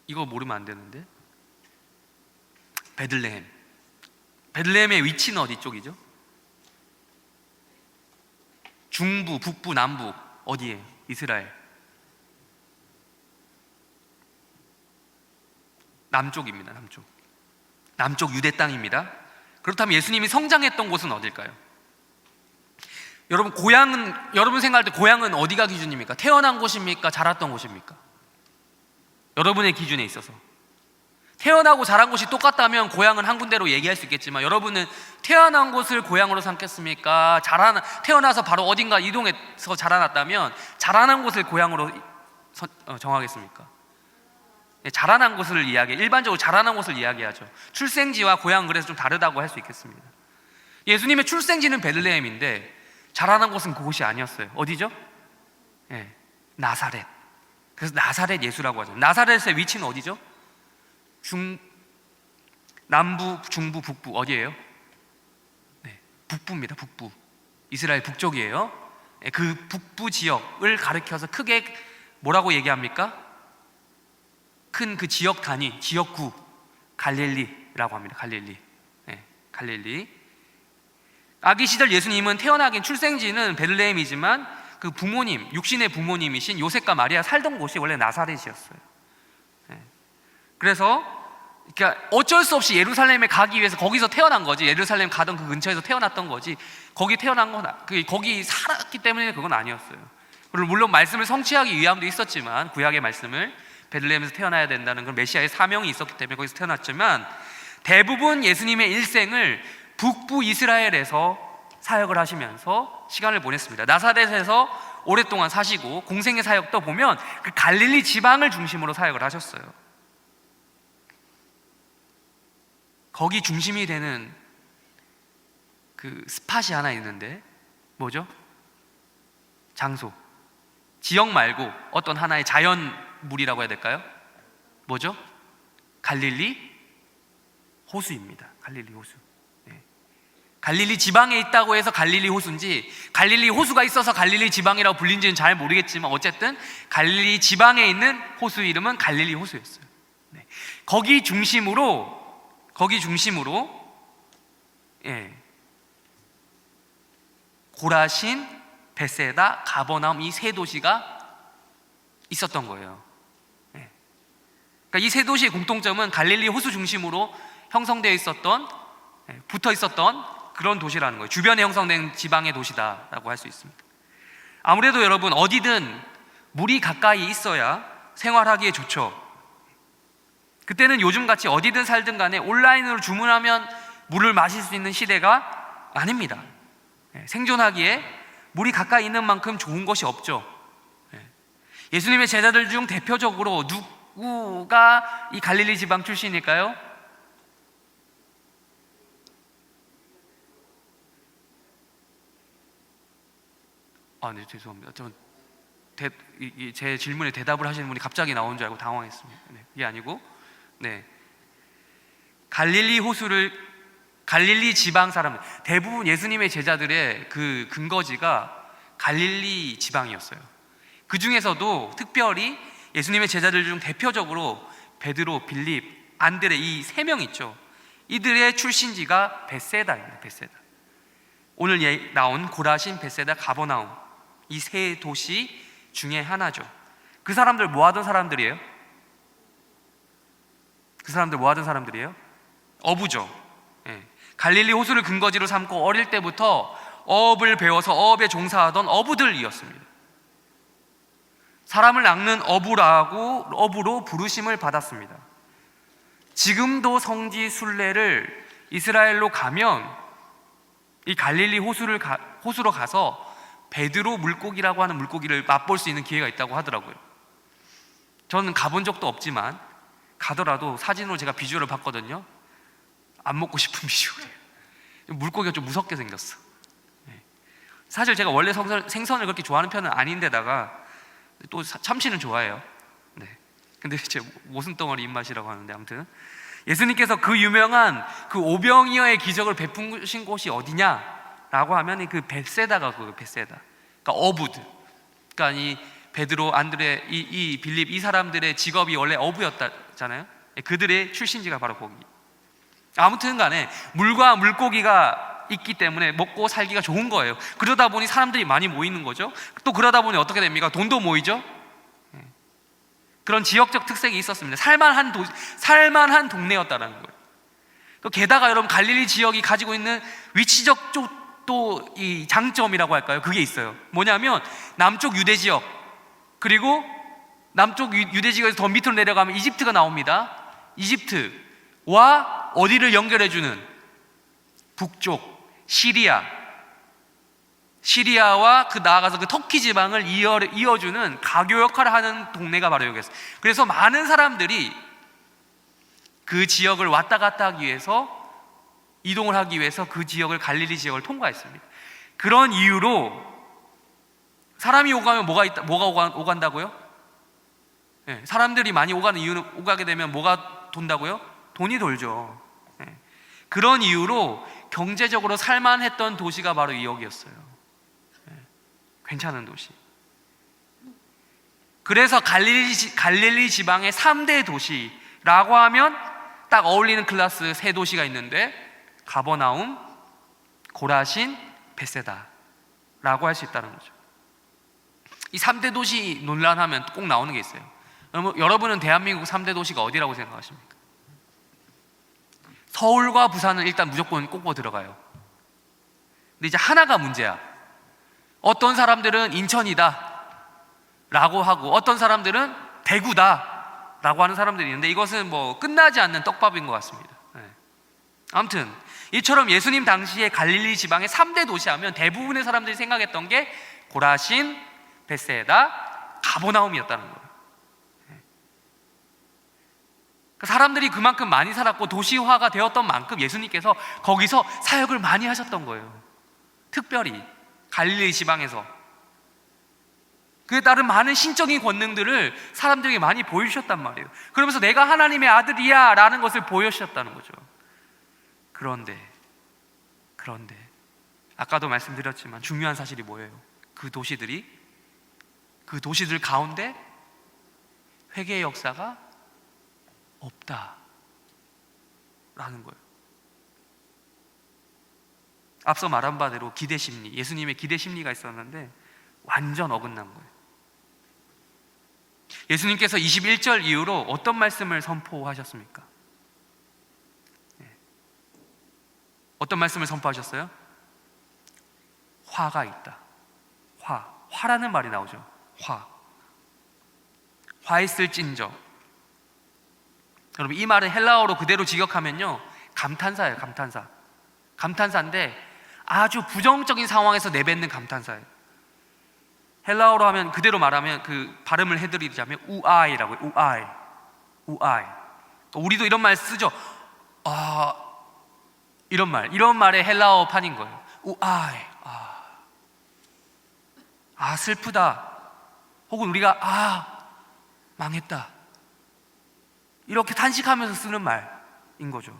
A: 이거 모르면 안 되는데. 베들레헴. 베들레헴의 위치는 어디 쪽이죠? 중부, 북부, 남부 어디에? 이스라엘. 남쪽입니다. 남쪽 유대 땅입니다. 그렇다면 예수님이 성장했던 곳은 어딜까요? 여러분 생각할 때 고향은 어디가 기준입니까? 태어난 곳입니까? 자랐던 곳입니까? 여러분의 기준에 있어서 태어나고 자란 곳이 똑같다면 고향은 한 군데로 얘기할 수 있겠지만, 여러분은 태어난 곳을 고향으로 삼겠습니까? 태어나서 바로 어딘가 이동해서 자라났다면 자라난 곳을 고향으로 정하겠습니까? 자라난 곳을 일반적으로 자라난 곳을 이야기하죠. 출생지와 고향은 그래서 좀 다르다고 할 수 있겠습니다. 예수님의 출생지는 베들레헴인데 자라난 곳은 그곳이 아니었어요. 어디죠? 나사렛. 그래서 나사렛 예수라고 하죠. 나사렛의 위치는 어디죠? 남부, 중부, 북부 어디예요? 북부입니다. 북부. 이스라엘 북쪽이에요. 그 북부 지역을 가리켜서 크게 뭐라고 얘기합니까? 큰 그 지역 단위, 지역구 갈릴리라고 합니다. 갈릴리. 아기 시절 예수님은 태어나긴 출생지는 베들레헴이지만 그 부모님, 육신의 부모님이신 요셉과 마리아 살던 곳이 원래 나사렛이었어요. 그래서 그러니까 어쩔 수 없이 예루살렘에 가기 위해서 거기서 태어난 거지. 예루살렘 가던 그 근처에서 태어났던 거지. 거기 태어난 건 거기 살았기 때문에 그건 아니었어요. 그리고 물론 말씀을 성취하기 위함도 있었지만, 구약의 말씀을 베들레헴에서 태어나야 된다는 건 메시아의 사명이 있었기 때문에 거기서 태어났지만, 대부분 예수님의 일생을 북부 이스라엘에서 사역을 하시면서 시간을 보냈습니다. 나사렛에서 오랫동안 사시고 공생의 사역도 보면 그 갈릴리 지방을 중심으로 사역을 하셨어요. 거기 중심이 되는 그 스팟이 하나 있는데 뭐죠? 장소, 지역 말고 어떤 하나의 자연물이라고 해야 될까요? 뭐죠? 갈릴리 호수입니다. 갈릴리 호수. 갈릴리 지방에 있다고 해서 갈릴리 호수인지, 갈릴리 호수가 있어서 갈릴리 지방이라고 불린지는 잘 모르겠지만 어쨌든 갈릴리 지방에 있는 호수 이름은 갈릴리 호수였어요. 거기 중심으로 고라신, 벳세다, 가버나움 이 세 도시가 있었던 거예요. 그러니까 이 세 도시의 공통점은 갈릴리 호수 중심으로 형성되어 있었던, 붙어 있었던 그런 도시라는 거예요. 주변에 형성된 지방의 도시다라고 할 수 있습니다. 아무래도 여러분 어디든 물이 가까이 있어야 생활하기에 좋죠. 그때는 요즘같이 어디든 살든 간에 온라인으로 주문하면 물을 마실 수 있는 시대가 아닙니다. 생존하기에 물이 가까이 있는 만큼 좋은 것이 없죠. 예수님의 제자들 중 대표적으로 누구가 이 갈릴리 지방 출신일까요? 네, 죄송합니다. 제 질문에 대답을 하시는 분이 갑자기 나온 줄 알고 당황했습니다. 네, 그게 아니고, 네, 갈릴리 지방 사람, 대부분 예수님의 제자들의 그 근거지가 갈릴리 지방이었어요. 그 중에서도 특별히 예수님의 제자들 중 대표적으로 베드로, 빌립, 안드레 이 세 명 있죠. 이들의 출신지가 벳세다입니다. 벳세다. 오늘 나온 고라신, 벳세다, 가버나움 이 세 도시 중에 하나죠. 그 사람들 뭐 하던 사람들이에요? 어부죠. 갈릴리 호수를 근거지로 삼고 어릴 때부터 어업을 배워서 어업에 종사하던 어부들이었습니다. 사람을 낚는 어부로 부르심을 받았습니다. 지금도 성지 순례를 이스라엘로 가면 이 갈릴리 호수로 가서 베드로 물고기라고 하는 물고기를 맛볼 수 있는 기회가 있다고 하더라고요. 저는 가본 적도 없지만 가더라도 사진으로 제가 비주얼을 봤거든요. 안 먹고 싶은 비주얼이에요. 물고기가 좀 무섭게 생겼어. 사실 제가 원래 생선을 그렇게 좋아하는 편은 아닌데다가 또 참치는 좋아해요. 근데 제 모순덩어리 입맛이라고 하는데, 아무튼 예수님께서 그 유명한 그 오병이어의 기적을 베푸신 곳이 어디냐라고 하면 그 벳세다가 그 벳세다. 그러니까 어부들. 그러니까 이 베드로, 안드레, 이 빌립 이 사람들의 직업이 원래 어부였잖아요. 그들의 출신지가 바로 거기. 아무튼 간에 물과 물고기가 있기 때문에 먹고 살기가 좋은 거예요. 그러다 보니 사람들이 많이 모이는 거죠. 또 그러다 보니 어떻게 됩니까? 돈도 모이죠. 그런 지역적 특색이 있었습니다. 살만한 동네였다는 거예요. 또 게다가 여러분 갈릴리 지역이 가지고 있는 위치적 또 이 장점이라고 할까요? 그게 있어요. 뭐냐면 남쪽 유대 지역, 그리고 남쪽 유대 지역에서 더 밑으로 내려가면 이집트가 나옵니다. 이집트와 어디를 연결해주는 북쪽 시리아와 나아가서 그 터키 지방을 이어주는 가교 역할을 하는 동네가 바로 여기였어요. 그래서 많은 사람들이 그 지역을 왔다 갔다 하기 위해서, 이동을 하기 위해서 그 지역을, 갈릴리 지역을 통과했습니다. 그런 이유로 사람이 오가면 뭐가 오간다고요? 사람들이 많이 오가는 이유는, 오가게 되면 뭐가 돈다고요? 돈이 돌죠. 그런 이유로 경제적으로 살만했던 도시가 바로 여기였어요. 괜찮은 도시. 그래서 갈릴리 지방의 3대 도시라고 하면 딱 어울리는 클래스 세 도시가 있는데, 가버나움, 고라신, 벳세다라고 할 수 있다는 거죠. 이 3대 도시 논란하면 꼭 나오는 게 있어요. 여러분은 대한민국 3대 도시가 어디라고 생각하십니까? 서울과 부산은 일단 무조건 꼽고 들어가요. 근데 이제 하나가 문제야. 어떤 사람들은 인천이다 라고 하고, 어떤 사람들은 대구다 라고 하는 사람들이 있는데, 이것은 뭐 끝나지 않는 떡밥인 것 같습니다. 아무튼 이처럼 예수님 당시에 갈릴리 지방의 3대 도시 하면 대부분의 사람들이 생각했던 게 고라신, 벳세다, 가버나움이었다는 거예요. 사람들이 그만큼 많이 살았고 도시화가 되었던 만큼 예수님께서 거기서 사역을 많이 하셨던 거예요. 특별히 갈릴리 지방에서. 그에 따른 많은 신적인 권능들을 사람들에게 많이 보여주셨단 말이에요. 그러면서 내가 하나님의 아들이야 라는 것을 보여주셨다는 거죠. 그런데 아까도 말씀드렸지만 중요한 사실이 뭐예요? 그 도시들 가운데 회개의 역사가 없다라는 거예요. 앞서 말한 바대로 기대심리, 예수님의 기대심리가 있었는데 완전 어긋난 거예요. 예수님께서 21절 이후로 어떤 말씀을 선포하셨습니까? 어떤 말씀을 선포하셨어요? 화가 있다. 화라는 말이 나오죠. 화 있을진저. 여러분 이 말은 헬라어로 그대로 직역하면요 감탄사예요. 감탄사인데 아주 부정적인 상황에서 내뱉는 감탄사예요. 헬라어로 하면 그대로 말하면 그 발음을 해드리자면 우아이라고요. 우아이. 우리도 이런 말 쓰죠. 이런 말의 헬라어 판인 거예요. 우아이. 슬프다. 혹은 우리가 망했다. 이렇게 탄식하면서 쓰는 말인 거죠.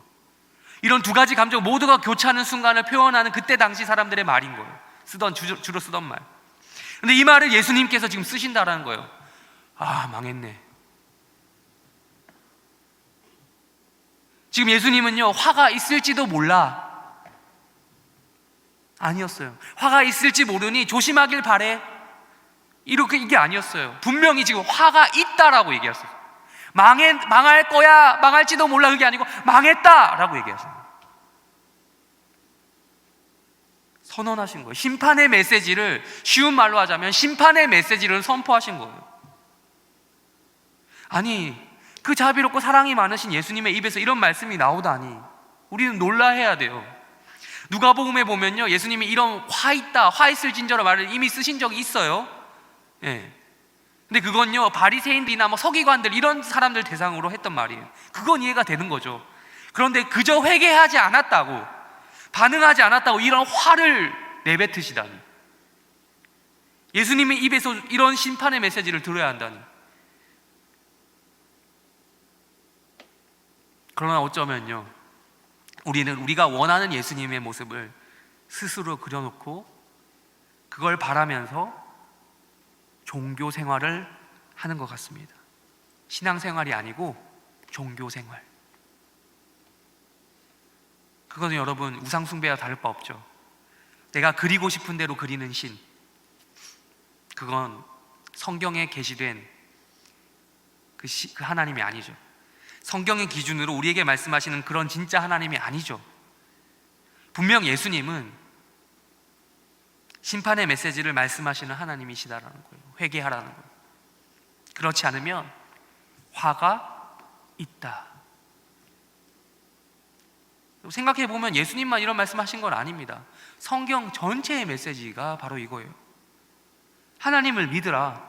A: 이런 두 가지 감정 모두가 교차하는 순간을 표현하는 그때 당시 사람들의 말인 거예요. 주로 쓰던 말. 근데 이 말을 예수님께서 지금 쓰신다라는 거예요. 망했네. 지금 예수님은요 화가 있을지도 몰라 아니었어요. 화가 있을지 모르니 조심하길 바래. 이게 아니었어요. 분명히 지금 화가 있다라고 얘기했어요. 망할 거야, 망할지도 몰라, 그게 아니고 망했다라고 얘기했어요. 선언하신 거예요. 심판의 메시지를, 쉬운 말로 하자면 심판의 메시지를 선포하신 거예요. 아니, 그 자비롭고 사랑이 많으신 예수님의 입에서 이런 말씀이 나오다니 우리는 놀라해야 돼요. 누가복음에 보면요 예수님이 이런 화 있을진저라 말을 이미 쓰신 적이 있어요. 근데 그건요 바리새인들이나 서기관들 이런 사람들 대상으로 했던 말이에요. 그건 이해가 되는 거죠. 그런데 그저 회개하지 않았다고, 반응하지 않았다고 이런 화를 내뱉으시다니, 예수님의 입에서 이런 심판의 메시지를 들어야 한다니. 그러나 어쩌면요 우리는 우리가 원하는 예수님의 모습을 스스로 그려놓고 그걸 바라면서 종교 생활을 하는 것 같습니다. 신앙 생활이 아니고 종교 생활. 그거는 여러분 우상 숭배와 다를 바 없죠. 내가 그리고 싶은 대로 그리는 신, 그건 성경에 게시된 그 하나님이 아니죠. 성경의 기준으로 우리에게 말씀하시는 그런 진짜 하나님이 아니죠. 분명 예수님은 심판의 메시지를 말씀하시는 하나님이시다라는 거예요. 회개하라는 거예요. 그렇지 않으면 화가 있다. 생각해보면 예수님만 이런 말씀하신 건 아닙니다. 성경 전체의 메시지가 바로 이거예요. 하나님을 믿으라.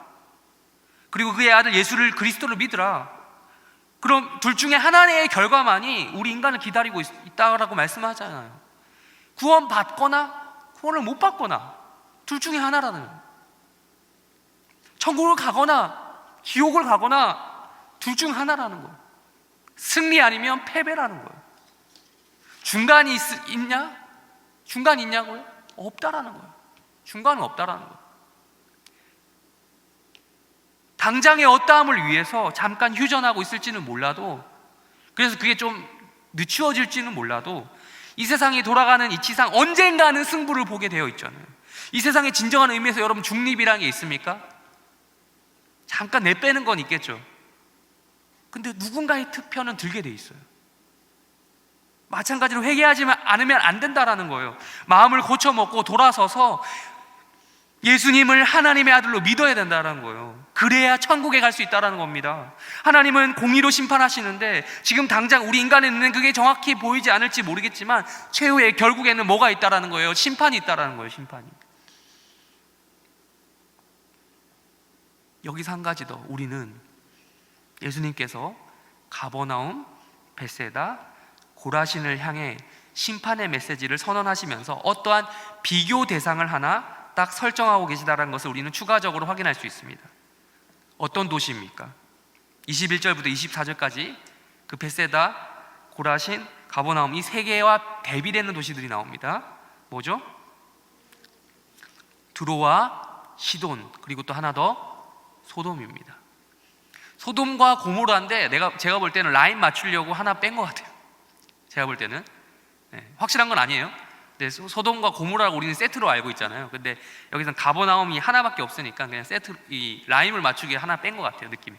A: 그리고 그의 아들 예수를 그리스도를 믿으라. 그럼 둘 중에 하나의 결과만이 우리 인간을 기다리고 있다라고 말씀하잖아요. 구원 받거나 구원을 못 받거나 둘 중에 하나라는 거예요. 천국을 가거나 지옥을 가거나 둘 중 하나라는 거예요. 승리 아니면 패배라는 거예요. 중간이 있냐? 중간이 있냐고요? 없다라는 거예요. 중간은 없다라는 거예요. 당장의 어떠함을 위해서 잠깐 휴전하고 있을지는 몰라도, 그래서 그게 좀 늦추어질지는 몰라도 이 세상이 돌아가는 이치상 언젠가는 승부를 보게 되어 있잖아요. 이 세상의 진정한 의미에서 여러분 중립이라는 게 있습니까? 잠깐 내빼는 건 있겠죠. 근데 누군가의 투표는 들게 돼 있어요. 마찬가지로 회개하지 않으면 안 된다라는 거예요. 마음을 고쳐먹고 돌아서서 예수님을 하나님의 아들로 믿어야 된다는 거예요. 그래야 천국에 갈 수 있다는 겁니다. 하나님은 공의로 심판하시는데 지금 당장 우리 인간에 있는 그게 정확히 보이지 않을지 모르겠지만 최후에 결국에는 뭐가 있다는 거예요? 심판이 있다는 거예요. 심판이. 여기서 한 가지 더, 우리는 예수님께서 가버나움, 벳세다, 고라신을 향해 심판의 메시지를 선언하시면서 어떠한 비교 대상을 하나 딱 설정하고 계시다는 것을 우리는 추가적으로 확인할 수 있습니다. 어떤 도시입니까? 21절부터 24절까지 그 벳세다, 고라신, 가버나움 이 세 개와 대비되는 도시들이 나옵니다. 뭐죠? 드로와 시돈, 그리고 또 하나 더 소돔입니다. 소돔과 고모라인데 제가 볼 때는 라인 맞추려고 하나 뺀 것 같아요. 제가 볼 때는 확실한 건 아니에요. 근데 소돔과 고모라를 우리는 세트로 알고 있잖아요. 근데 여기서는 가버나움이 하나밖에 없으니까 그냥 세트, 이 라임을 맞추기 하나 뺀 것 같아요, 느낌이.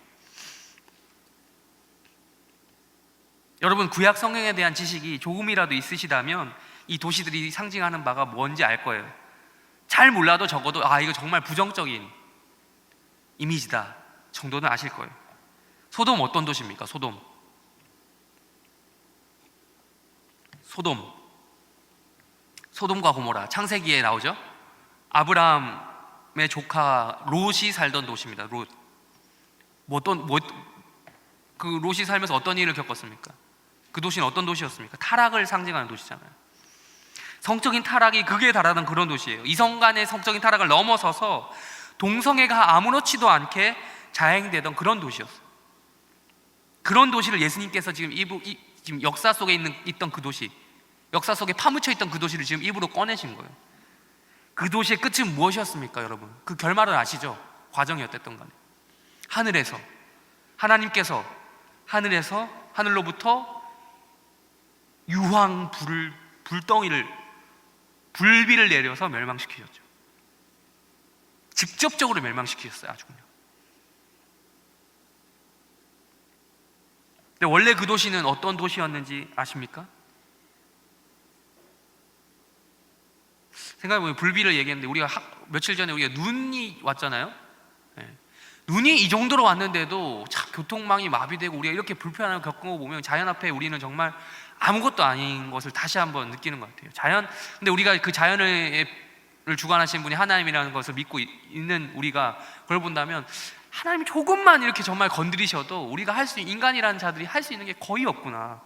A: 여러분 구약 성경에 대한 지식이 조금이라도 있으시다면 이 도시들이 상징하는 바가 뭔지 알 거예요. 잘 몰라도 적어도 이거 정말 부정적인 이미지다 정도는 아실 거예요. 소돔 어떤 도시입니까? 소돔과 고모라, 창세기에 나오죠. 아브라함의 조카 롯이 살던 도시입니다. 그 롯이 살면서 어떤 일을 겪었습니까? 그 도시는 어떤 도시였습니까? 타락을 상징하는 도시잖아요. 성적인 타락이 극에 달하던 그런 도시예요. 이성 간의 성적인 타락을 넘어서서 동성애가 아무렇지도 않게 자행되던 그런 도시였어요. 그런 도시를 예수님께서 지금 지금 역사 속에 있던 그 도시, 역사 속에 파묻혀 있던 그 도시를 지금 입으로 꺼내신 거예요. 그 도시의 끝은 무엇이었습니까, 여러분? 그 결말은 아시죠? 과정이 어땠던 간에 하늘에서 하나님께서 하늘로부터 유황 불비를 내려서 멸망시키셨죠. 직접적으로 멸망시키셨어요. 아주 그냥. 근데 원래 그 도시는 어떤 도시였는지 아십니까? 생각해보면 불비를 얘기했는데 우리가 며칠 전에 우리가 눈이 왔잖아요. 네. 눈이 이 정도로 왔는데도 참 교통망이 마비되고 우리가 이렇게 불편함을 겪은 거 보면 자연 앞에 우리는 정말 아무것도 아닌 것을 다시 한번 느끼는 것 같아요. 근데 우리가 그 자연을 주관하신 분이 하나님이라는 것을 믿고 있는 우리가 그걸 본다면 하나님이 조금만 이렇게 정말 건드리셔도 우리가 인간이라는 자들이 할 수 있는 게 거의 없구나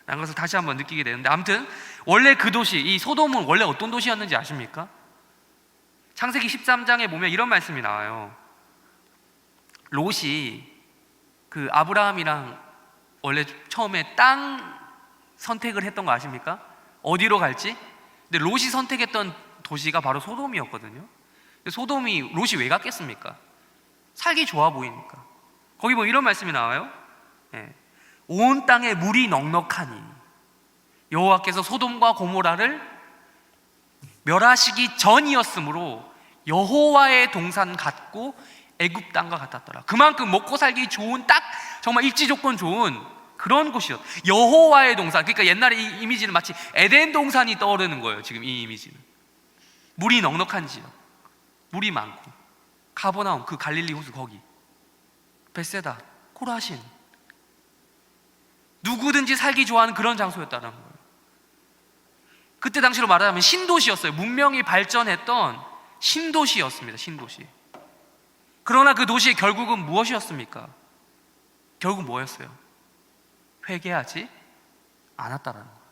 A: 라는 것을 다시 한번 느끼게 되는데, 아무튼 원래 그 도시, 이 소돔은 원래 어떤 도시였는지 아십니까? 창세기 13장에 보면 이런 말씀이 나와요. 롯이 그 아브라함이랑 원래 처음에 땅 선택을 했던 거 아십니까? 어디로 갈지? 근데 롯이 선택했던 도시가 바로 소돔이었거든요. 근데 롯이 왜 갔겠습니까? 살기 좋아 보이니까. 거기 보면 이런 말씀이 나와요. 네. 온 땅에 물이 넉넉하니 여호와께서 소돔과 고모라를 멸하시기 전이었으므로 여호와의 동산 같고 애굽 땅과 같았더라. 그만큼 먹고 살기 좋은, 딱 정말 입지 조건 좋은 그런 곳이었. 여호와의 동산. 그러니까 옛날에 이 이미지는 마치 에덴 동산이 떠오르는 거예요. 지금 이 이미지는 물이 넉넉한 지역, 물이 많고, 가버나움, 그 갈릴리 호수 거기, 벳세다, 코라신, 누구든지 살기 좋아하는 그런 장소였다는 거예요. 그때 당시로 말하자면 신도시였어요. 문명이 발전했던 신도시였습니다. 신도시. 그러나 그 도시의 결국은 무엇이었습니까? 결국 뭐였어요? 회개하지 않았다라는 거예요.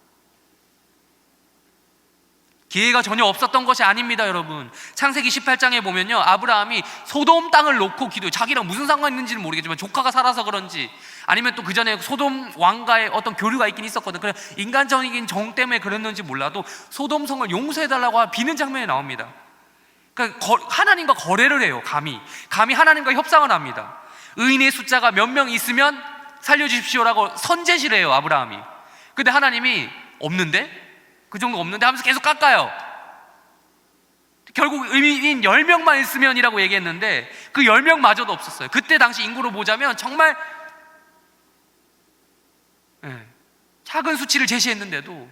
A: 기회가 전혀 없었던 것이 아닙니다, 여러분. 창세기 18장에 보면요, 아브라함이 소돔 땅을 놓고 기도해요. 자기랑 무슨 상관이 있는지는 모르겠지만 조카가 살아서 그런지, 아니면 또 그 전에 소돔 왕과의 어떤 교류가 있긴 있었거든. 그냥 인간적인 정 때문에 그랬는지 몰라도 소돔 성을 용서해달라고 비는 장면이 나옵니다. 그러니까 하나님과 거래를 해요. 감히 하나님과 협상을 합니다. 의인의 숫자가 몇 명 있으면 살려주십시오라고 선제시를 해요, 아브라함이. 근데 하나님이 없는데? 그 정도 없는데 하면서 계속 깎아요. 결국 의인 10명만 있으면이라고 얘기했는데 그 10명마저도 없었어요. 그때 당시 인구로 보자면 정말 작은 수치를 제시했는데도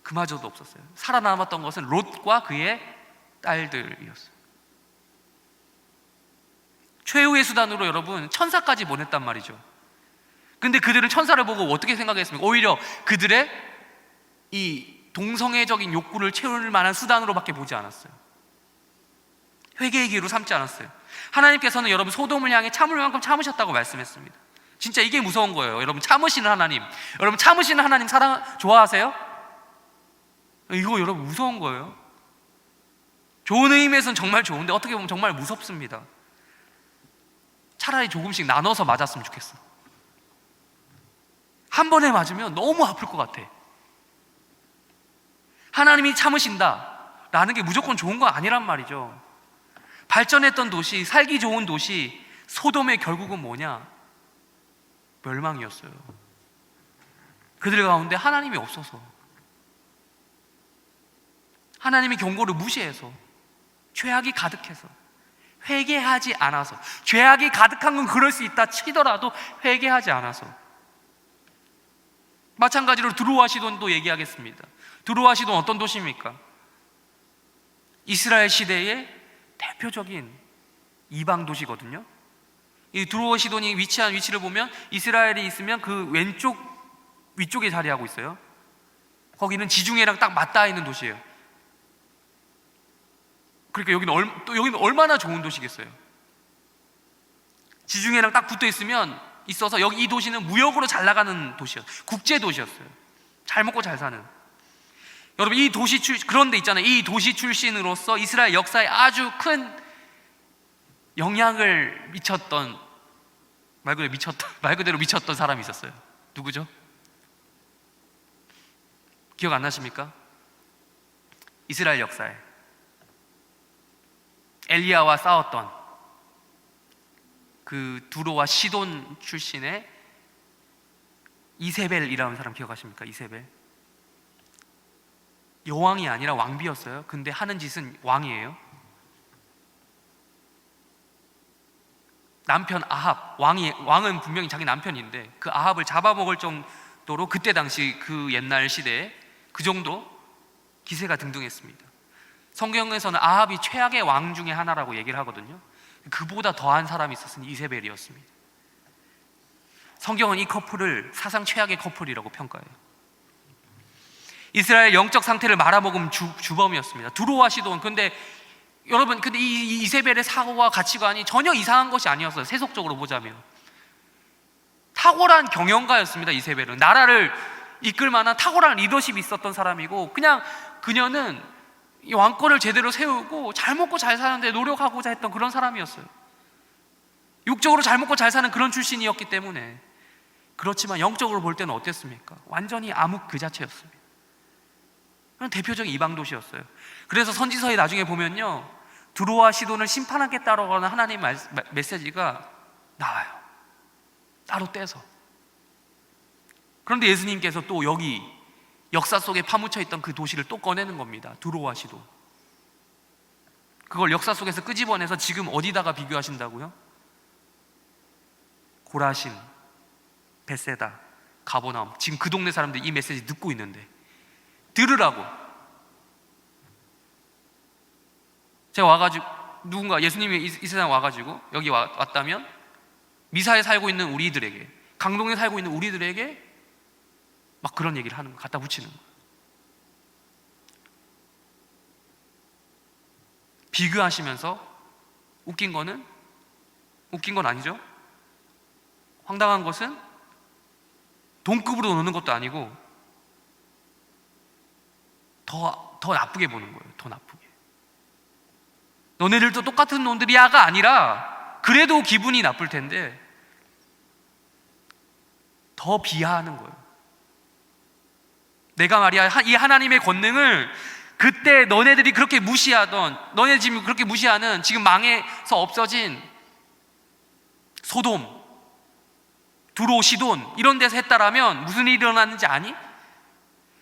A: 그마저도 없었어요. 살아남았던 것은 롯과 그의 딸들이었어요. 최후의 수단으로 여러분 천사까지 보냈단 말이죠. 근데 그들은 천사를 보고 어떻게 생각했습니까? 오히려 그들의 이 동성애적인 욕구를 채울 만한 수단으로밖에 보지 않았어요. 회개의 기회로 삼지 않았어요. 하나님께서는 여러분 소돔을 향해 참을 만큼 참으셨다고 말씀했습니다. 진짜 이게 무서운 거예요. 여러분 참으시는 하나님, 여러분 참으시는 하나님 좋아하세요? 이거 여러분 무서운 거예요. 좋은 의미에서는 정말 좋은데 어떻게 보면 정말 무섭습니다. 차라리 조금씩 나눠서 맞았으면 좋겠어. 한 번에 맞으면 너무 아플 것 같아. 하나님이 참으신다라는 게 무조건 좋은 건 아니란 말이죠. 발전했던 도시, 살기 좋은 도시 소돔의 결국은 뭐냐? 멸망이었어요. 그들 가운데 하나님이 없어서, 하나님의 경고를 무시해서, 죄악이 가득해서, 회개하지 않아서. 죄악이 가득한 건 그럴 수 있다 치더라도 회개하지 않아서. 마찬가지로 드로아 시돈도 얘기하겠습니다. 드로아 시돈 어떤 도시입니까? 이스라엘 시대의 대표적인 이방 도시거든요. 이 두로와 시돈이 위치한 위치를 보면 이스라엘이 있으면 그 왼쪽 위쪽에 자리하고 있어요. 거기는 지중해랑 딱 맞닿아 있는 도시예요. 그러니까 여기는 얼마나 좋은 도시겠어요. 지중해랑 딱 붙어 있어서 여기 이 도시는 무역으로 잘 나가는 도시였어요. 국제 도시였어요. 잘 먹고 잘 사는. 여러분, 그런데 있잖아요. 이 도시 출신으로서 이스라엘 역사에 아주 큰 영향을 미쳤던, 말 그대로 미쳤던 사람이 있었어요. 누구죠? 기억 안 나십니까? 이스라엘 역사에 엘리야와 싸웠던 그 두로와 시돈 출신의 이세벨이라는 사람 기억하십니까? 이세벨. 여왕이 아니라 왕비였어요. 근데 하는 짓은 왕이에요. 남편 아합, 왕은 분명히 자기 남편인데 그 아합을 잡아먹을 정도로 그때 당시 그 옛날 시대에 그 정도 기세가 등등했습니다. 성경에서는 아합이 최악의 왕 중에 하나라고 얘기를 하거든요. 그보다 더한 사람이 있었으니 이세벨이었습니다. 성경은 이 커플을 사상 최악의 커플이라고 평가해요. 이스라엘 영적 상태를 말아먹은 주범이었습니다. 두로와 시돈. 근데 여러분, 이 이세벨의 사고와 가치관이 전혀 이상한 것이 아니었어요. 세속적으로 보자면 탁월한 경영가였습니다. 이세벨은 나라를 이끌 만한 탁월한 리더십이 있었던 사람이고, 그냥 그녀는 이 왕권을 제대로 세우고 잘 먹고 잘 사는데 노력하고자 했던 그런 사람이었어요. 육적으로 잘 먹고 잘 사는 그런 출신이었기 때문에. 그렇지만 영적으로 볼 때는 어땠습니까? 완전히 암흑 그 자체였습니다. 그런 대표적인 이방 도시였어요. 그래서 선지서에 나중에 보면요, 두로와 시돈을 심판하겠다라고 하는 하나님의 메시지가 나와요. 따로 떼서. 그런데 예수님께서 또 여기 역사 속에 파묻혀 있던 그 도시를 또 꺼내는 겁니다. 두로와 시돈. 그걸 역사 속에서 끄집어내서 지금 어디다가 비교하신다고요? 고라신, 벳세다, 가버나움. 지금 그 동네 사람들이 이 메시지 듣고 있는데 들으라고. 제가 와가지고 누군가 예수님이 이 세상 와가지고 여기 왔다면 미사에 살고 있는 우리들에게, 강동에 살고 있는 우리들에게 막 그런 얘기를 하는 거, 갖다 붙이는 거. 비교하시면서 웃긴 건 아니죠. 황당한 것은 동급으로 노는 것도 아니고 더 나쁘게 보는 거예요. 더 나쁘게. 너네들도 똑같은 놈들이야가 아니라 그래도 기분이 나쁠 텐데 더 비하하는 거예요. 내가 말이야 이 하나님의 권능을 그때 너네들이 그렇게 무시하던, 너네 지금 그렇게 무시하는, 지금 망해서 없어진 소돔, 두로, 시돈 이런 데서 했다라면 무슨 일이 일어났는지 아니?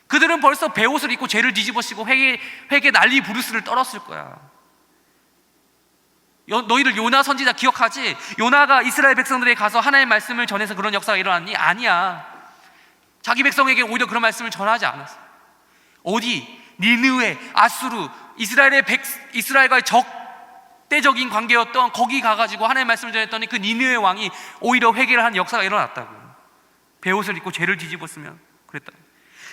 A: 그들은 벌써 베옷을 입고 죄를 뒤집어쓰고 회개 난리 부르스를 떨었을 거야. 너희들 요나 선지자 기억하지? 요나가 이스라엘 백성들에게 가서 하나님의 말씀을 전해서 그런 역사가 일어났니? 아니야. 자기 백성에게 오히려 그런 말씀을 전하지 않았어. 어디? 니느웨, 아수르, 이스라엘과의 적대적인 관계였던 거기 가가지고 하나님의 말씀을 전했더니 그 니느웨 왕이 오히려 회개를 한 역사가 일어났다고. 베옷을 입고 죄를 뒤집었으면 그랬다.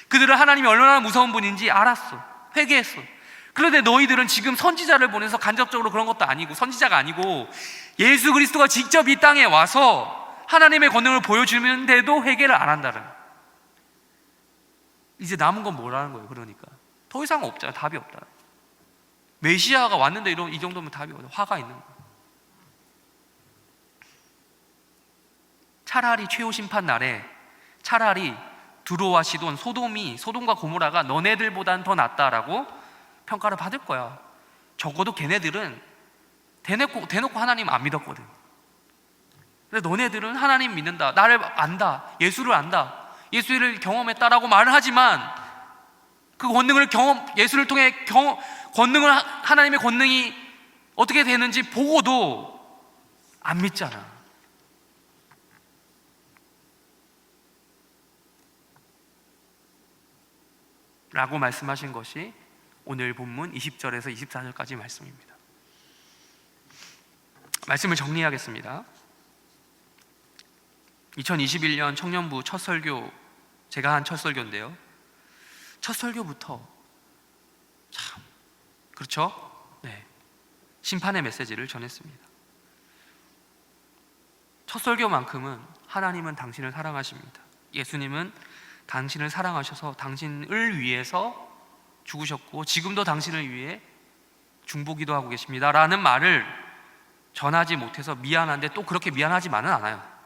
A: 그들은 하나님이 얼마나 무서운 분인지 알았어. 회개했어. 그런데 너희들은 지금 선지자를 보내서 간접적으로 그런 것도 아니고, 선지자가 아니고 예수 그리스도가 직접 이 땅에 와서 하나님의 권능을 보여주는데도 회개를 안 한다는. 이제 남은 건 뭐라는 거예요? 그러니까 더 이상 없잖아. 답이 없다. 메시아가 왔는데 이 정도면 답이 없다. 화가 있는 거예요. 차라리 최후 심판 날에 차라리 두로와 시돈, 소돔과 고모라가 너네들보단 더 낫다라고 평가를 받을 거야. 적어도 걔네들은 대놓고 하나님 안 믿었거든. 근데 너네들은 하나님 믿는다, 나를 안다, 예수를 안다, 예수를 경험했다라고 말을 하지만 그 권능을 예수를 통해 하나님의 권능이 어떻게 되는지 보고도 안 믿잖아. 라고 말씀하신 것이 오늘 본문 20절에서 24절까지 말씀입니다. 말씀을 정리하겠습니다. 2021년 청년부 첫 설교, 제가 한 첫 설교인데요, 첫 설교부터 참, 그렇죠? 네, 심판의 메시지를 전했습니다. 첫 설교만큼은 하나님은 당신을 사랑하십니다. 예수님은 당신을 사랑하셔서 당신을 위해서 죽으셨고 지금도 당신을 위해 중보기도 하고 계십니다 라는 말을 전하지 못해서 미안한데 또 그렇게 미안하지만은 않아요.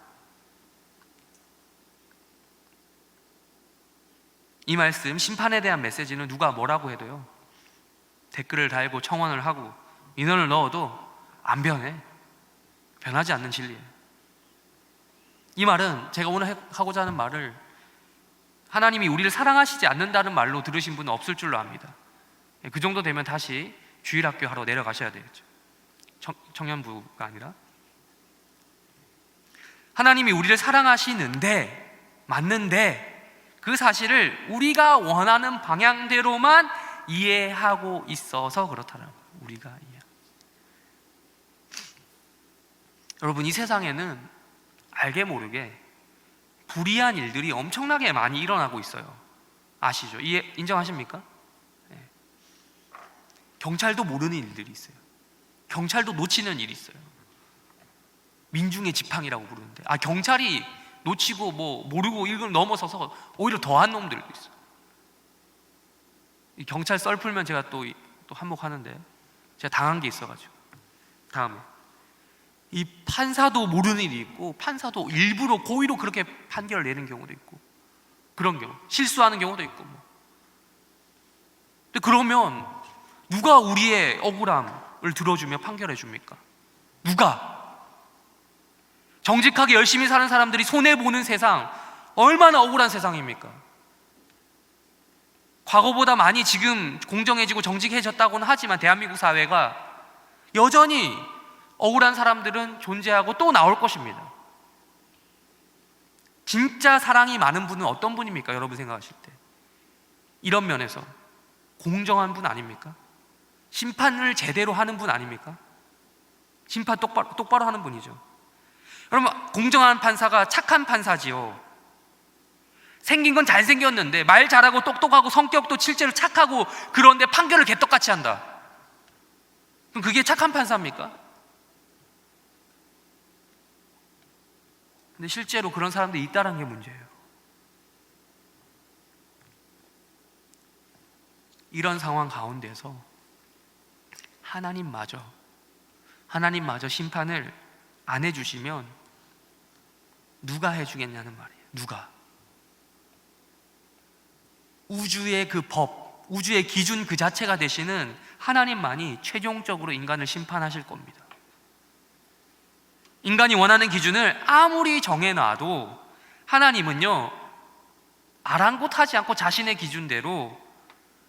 A: 이 말씀, 심판에 대한 메시지는 누가 뭐라고 해도요, 댓글을 달고 청원을 하고 인원을 넣어도 안 변해. 변하지 않는 진리예요. 이 말은, 제가 오늘 하고자 하는 말을 하나님이 우리를 사랑하시지 않는다는 말로 들으신 분은 없을 줄로 압니다. 그 정도 되면 다시 주일학교 하러 내려가셔야 되겠죠. 청년부가 아니라. 하나님이 우리를 사랑하시는데, 맞는데 그 사실을 우리가 원하는 방향대로만 이해하고 있어서 그렇다는 거예요. 우리가 이해. 여러분, 이 세상에는 알게 모르게 불의한 일들이 엄청나게 많이 일어나고 있어요. 아시죠? 인정하십니까? 네. 경찰도 모르는 일들이 있어요. 경찰도 놓치는 일이 있어요. 민중의 지팡이라고 부르는데, 경찰이 놓치고 모르고 이걸 넘어서서 오히려 더한 놈들도 있어요. 이 경찰 썰 풀면 제가 또 한몫하는데, 제가 당한 게 있어가지고. 다음에 이 판사도 모르는 일이 있고, 판사도 일부러 고의로 그렇게 판결을 내는 경우도 있고, 그런 경우, 실수하는 경우도 있고. 근데 그러면 누가 우리의 억울함을 들어주며 판결해 줍니까? 누가? 정직하게 열심히 사는 사람들이 손해보는 세상, 얼마나 억울한 세상입니까? 과거보다 많이 지금 공정해지고 정직해졌다고는 하지만 대한민국 사회가 여전히 억울한 사람들은 존재하고 또 나올 것입니다. 진짜 사랑이 많은 분은 어떤 분입니까? 여러분 생각하실 때 이런 면에서 공정한 분 아닙니까? 심판을 제대로 하는 분 아닙니까? 심판 똑바로 하는 분이죠. 여러분, 공정한 판사가 착한 판사지요. 생긴 건 잘생겼는데 말 잘하고 똑똑하고 성격도 실제로 착하고 그런데 판결을 개떡같이 한다. 그럼 그게 착한 판사입니까? 근데 실제로 그런 사람들이 있다는 게 문제예요. 이런 상황 가운데서 하나님마저 심판을 안 해주시면 누가 해주겠냐는 말이에요. 누가? 우주의 그 법, 우주의 기준 그 자체가 되시는 하나님만이 최종적으로 인간을 심판하실 겁니다. 인간이 원하는 기준을 아무리 정해놔도 하나님은요, 아랑곳하지 않고 자신의 기준대로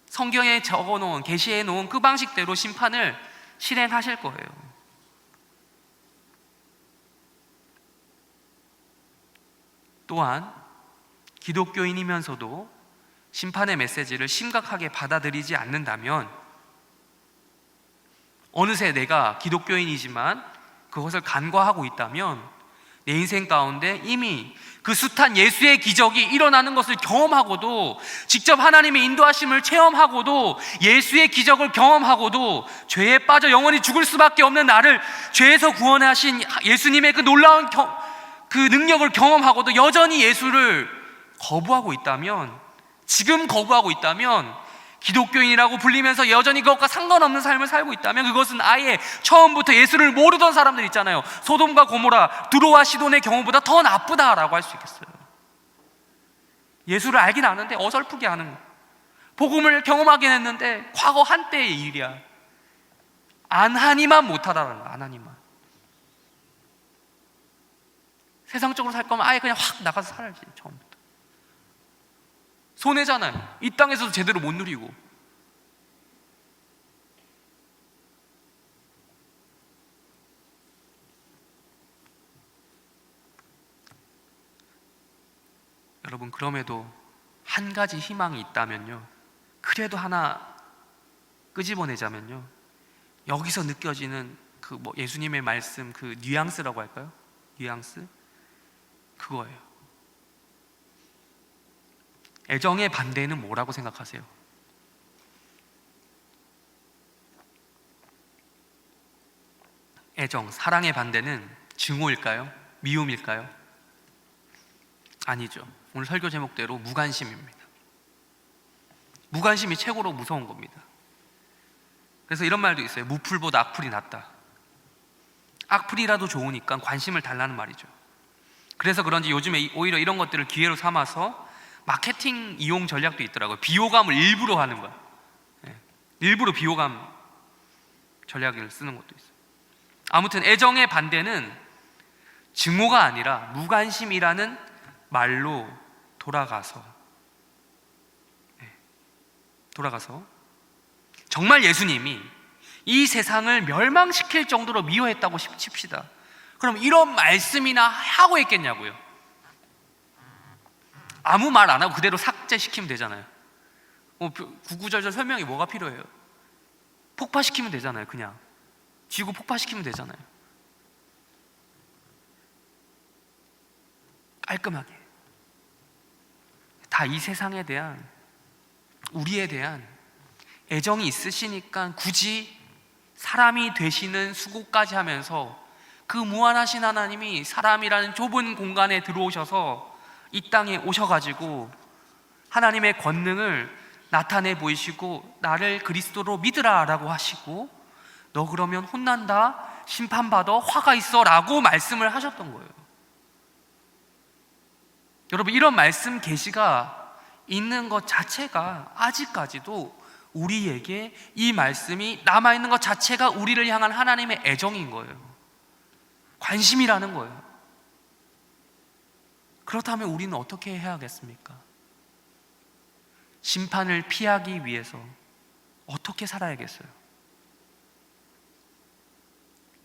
A: 성경에 적어놓은, 계시해 놓은 그 방식대로 심판을 실행하실 거예요. 또한 기독교인이면서도 심판의 메시지를 심각하게 받아들이지 않는다면, 어느새 내가 기독교인이지만 그것을 간과하고 있다면 내 인생 가운데 이미 그 숱한 예수의 기적이 일어나는 것을 경험하고도, 직접 하나님의 인도하심을 체험하고도, 예수의 기적을 경험하고도 죄에 빠져 영원히 죽을 수밖에 없는 나를 죄에서 구원하신 예수님의 그 놀라운 그 능력을 경험하고도 여전히 예수를 거부하고 있다면, 지금 거부하고 있다면, 기독교인이라고 불리면서 여전히 그것과 상관없는 삶을 살고 있다면, 그것은 아예 처음부터 예수를 모르던 사람들 있잖아요. 소돔과 고모라, 두로와 시돈의 경우보다 더 나쁘다라고 할 수 있겠어요. 예수를 알긴 아는데 어설프게 아는, 복음을 경험하긴 했는데 과거 한때의 일이야. 안 하니만 못하다라는 거야. 안 하니만. 세상적으로 살 거면 아예 그냥 확 나가서 살아야지. 처음부터 손해잖아요. 이 땅에서도 제대로 못 누리고. 여러분, 그럼에도 한 가지 희망이 있다면요, 그래도 하나 끄집어내자면요, 여기서 느껴지는 그 예수님의 말씀, 그 뉘앙스라고 할까요? 뉘앙스? 그거예요. 애정의 반대는 뭐라고 생각하세요? 애정, 사랑의 반대는 증오일까요? 미움일까요? 아니죠. 오늘 설교 제목대로 무관심입니다. 무관심이 최고로 무서운 겁니다. 그래서 이런 말도 있어요. 무풀보다 악풀이 낫다. 악풀이라도 좋으니까 관심을 달라는 말이죠. 그래서 그런지 요즘에 오히려 이런 것들을 기회로 삼아서 마케팅 이용 전략도 있더라고요. 비호감을 일부러 하는 거야. 일부러 비호감 전략을 쓰는 것도 있어요. 아무튼 애정의 반대는 증오가 아니라 무관심이라는 말로 돌아가서 정말 예수님이 이 세상을 멸망시킬 정도로 미워했다고 칩시다. 그럼 이런 말씀이나 하고 있겠냐고요. 아무 말 안 하고 그대로 삭제시키면 되잖아요. 구구절절 설명이 뭐가 필요해요? 폭파시키면 되잖아요. 그냥 지구 폭파시키면 되잖아요. 깔끔하게 다 이 세상에 대한, 우리에 대한 애정이 있으시니까 굳이 사람이 되시는 수고까지 하면서 그 무한하신 하나님이 사람이라는 좁은 공간에 들어오셔서 이 땅에 오셔가지고 하나님의 권능을 나타내 보이시고 나를 그리스도로 믿으라 라고 하시고 너 그러면 혼난다, 심판받아, 화가 있어 라고 말씀을 하셨던 거예요. 여러분, 이런 말씀 계시가 있는 것 자체가 아직까지도 우리에게 이 말씀이 남아있는 것 자체가 우리를 향한 하나님의 애정인 거예요. 관심이라는 거예요. 그렇다면 우리는 어떻게 해야겠습니까? 심판을 피하기 위해서 어떻게 살아야겠어요?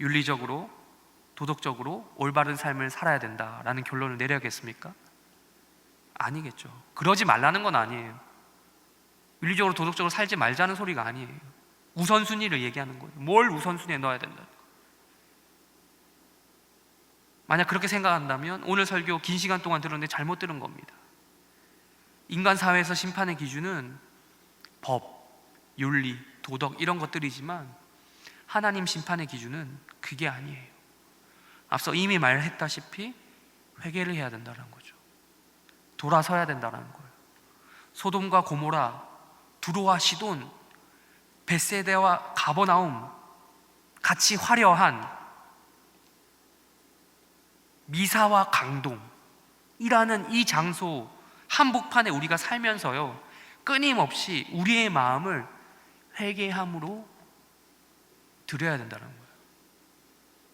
A: 윤리적으로, 도덕적으로 올바른 삶을 살아야 된다라는 결론을 내려야겠습니까? 아니겠죠. 그러지 말라는 건 아니에요. 윤리적으로, 도덕적으로 살지 말자는 소리가 아니에요. 우선순위를 얘기하는 거예요. 뭘 우선순위에 넣어야 된다. 만약 그렇게 생각한다면 오늘 설교 긴 시간 동안 들었는데 잘못 들은 겁니다. 인간 사회에서 심판의 기준은 법, 윤리, 도덕 이런 것들이지만 하나님 심판의 기준은 그게 아니에요. 앞서 이미 말했다시피 회개를 해야 된다는 거죠. 돌아서야 된다는 거예요. 소돔과 고모라, 두로와 시돈, 벳세다와 가버나움 같이 화려한 미사와 강동이라는 이 장소 한복판에 우리가 살면서요, 끊임없이 우리의 마음을 회개함으로 드려야 된다는 거예요.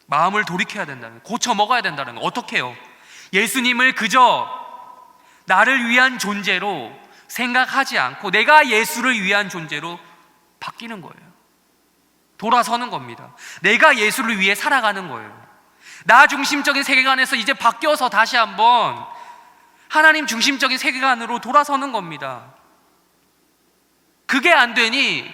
A: 마음을 돌이켜야 된다는 거예요. 고쳐 먹어야 된다는 거예요. 어떻게 해요? 예수님을 그저 나를 위한 존재로 생각하지 않고 내가 예수를 위한 존재로 바뀌는 거예요. 돌아서는 겁니다. 내가 예수를 위해 살아가는 거예요. 나 중심적인 세계관에서 이제 바뀌어서 다시 한번 하나님 중심적인 세계관으로 돌아서는 겁니다. 그게 안 되니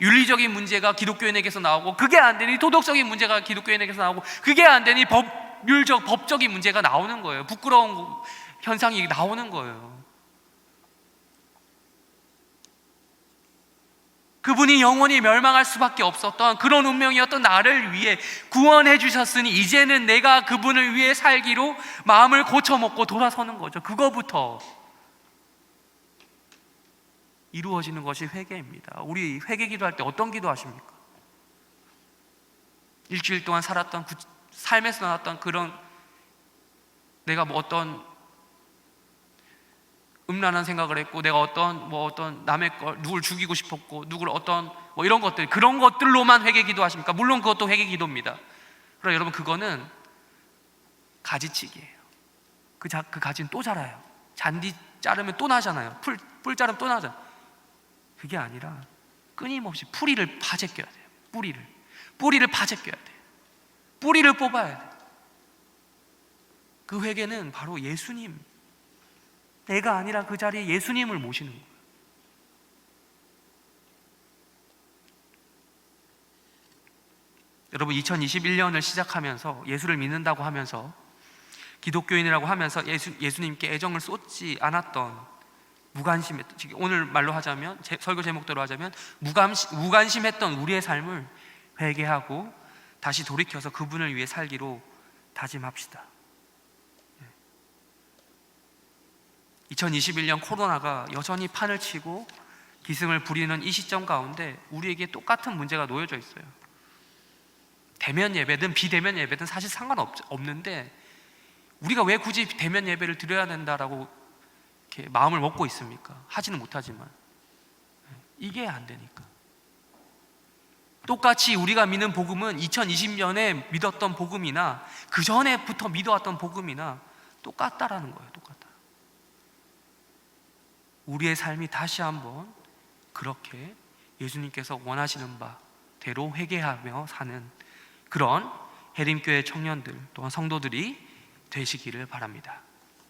A: 윤리적인 문제가 기독교인에게서 나오고, 그게 안 되니 도덕적인 문제가 기독교인에게서 나오고, 그게 안 되니 법적인 문제가 나오는 거예요. 부끄러운 현상이 나오는 거예요. 그분이 영원히 멸망할 수밖에 없었던 그런 운명이었던 나를 위해 구원해 주셨으니 이제는 내가 그분을 위해 살기로 마음을 고쳐먹고 돌아서는 거죠. 그거부터 이루어지는 것이 회개입니다. 우리 회개 기도할 때 어떤 기도 하십니까? 일주일 동안 살았던 삶에서 나왔던 그런 내가 어떤 음란한 생각을 했고, 내가 어떤 남의 걸 누굴 죽이고 싶었고, 누굴 이런 것들, 그런 것들로만 회개 기도하십니까? 물론 그것도 회개 기도입니다. 그러나 여러분, 그거는 가지치기예요. 그 가지는 또 자라요. 잔디 자르면 또 나잖아요. 풀 자르면 또 나잖아요. 그게 아니라 끊임없이 뿌리를 파제껴야 돼요. 뿌리를 파제껴야 돼요. 뿌리를 뽑아야 돼요. 그 회개는 바로 예수님, 내가 아니라 그 자리에 예수님을 모시는 거예요. 여러분, 2021년을 시작하면서 예수를 믿는다고 하면서 기독교인이라고 하면서 예수님께 애정을 쏟지 않았던 무관심했던, 오늘 말로 하자면, 설교 제목대로 하자면 무관심했던 우리의 삶을 회개하고 다시 돌이켜서 그분을 위해 살기로 다짐합시다. 2021년 코로나가 여전히 판을 치고 기승을 부리는 이 시점 가운데 우리에게 똑같은 문제가 놓여져 있어요. 대면 예배든 비대면 예배든 사실 상관없는데 우리가 왜 굳이 대면 예배를 드려야 된다라고 이렇게 마음을 먹고 있습니까? 하지는 못하지만 이게 안 되니까. 똑같이 우리가 믿는 복음은 2020년에 믿었던 복음이나 그 전에부터 믿어왔던 복음이나 똑같다라는 거예요. 똑같다. 우리의 삶이 다시 한번 그렇게 예수님께서 원하시는 바대로 회개하며 사는 그런 해림교회 청년들 또한 성도들이 되시기를 바랍니다.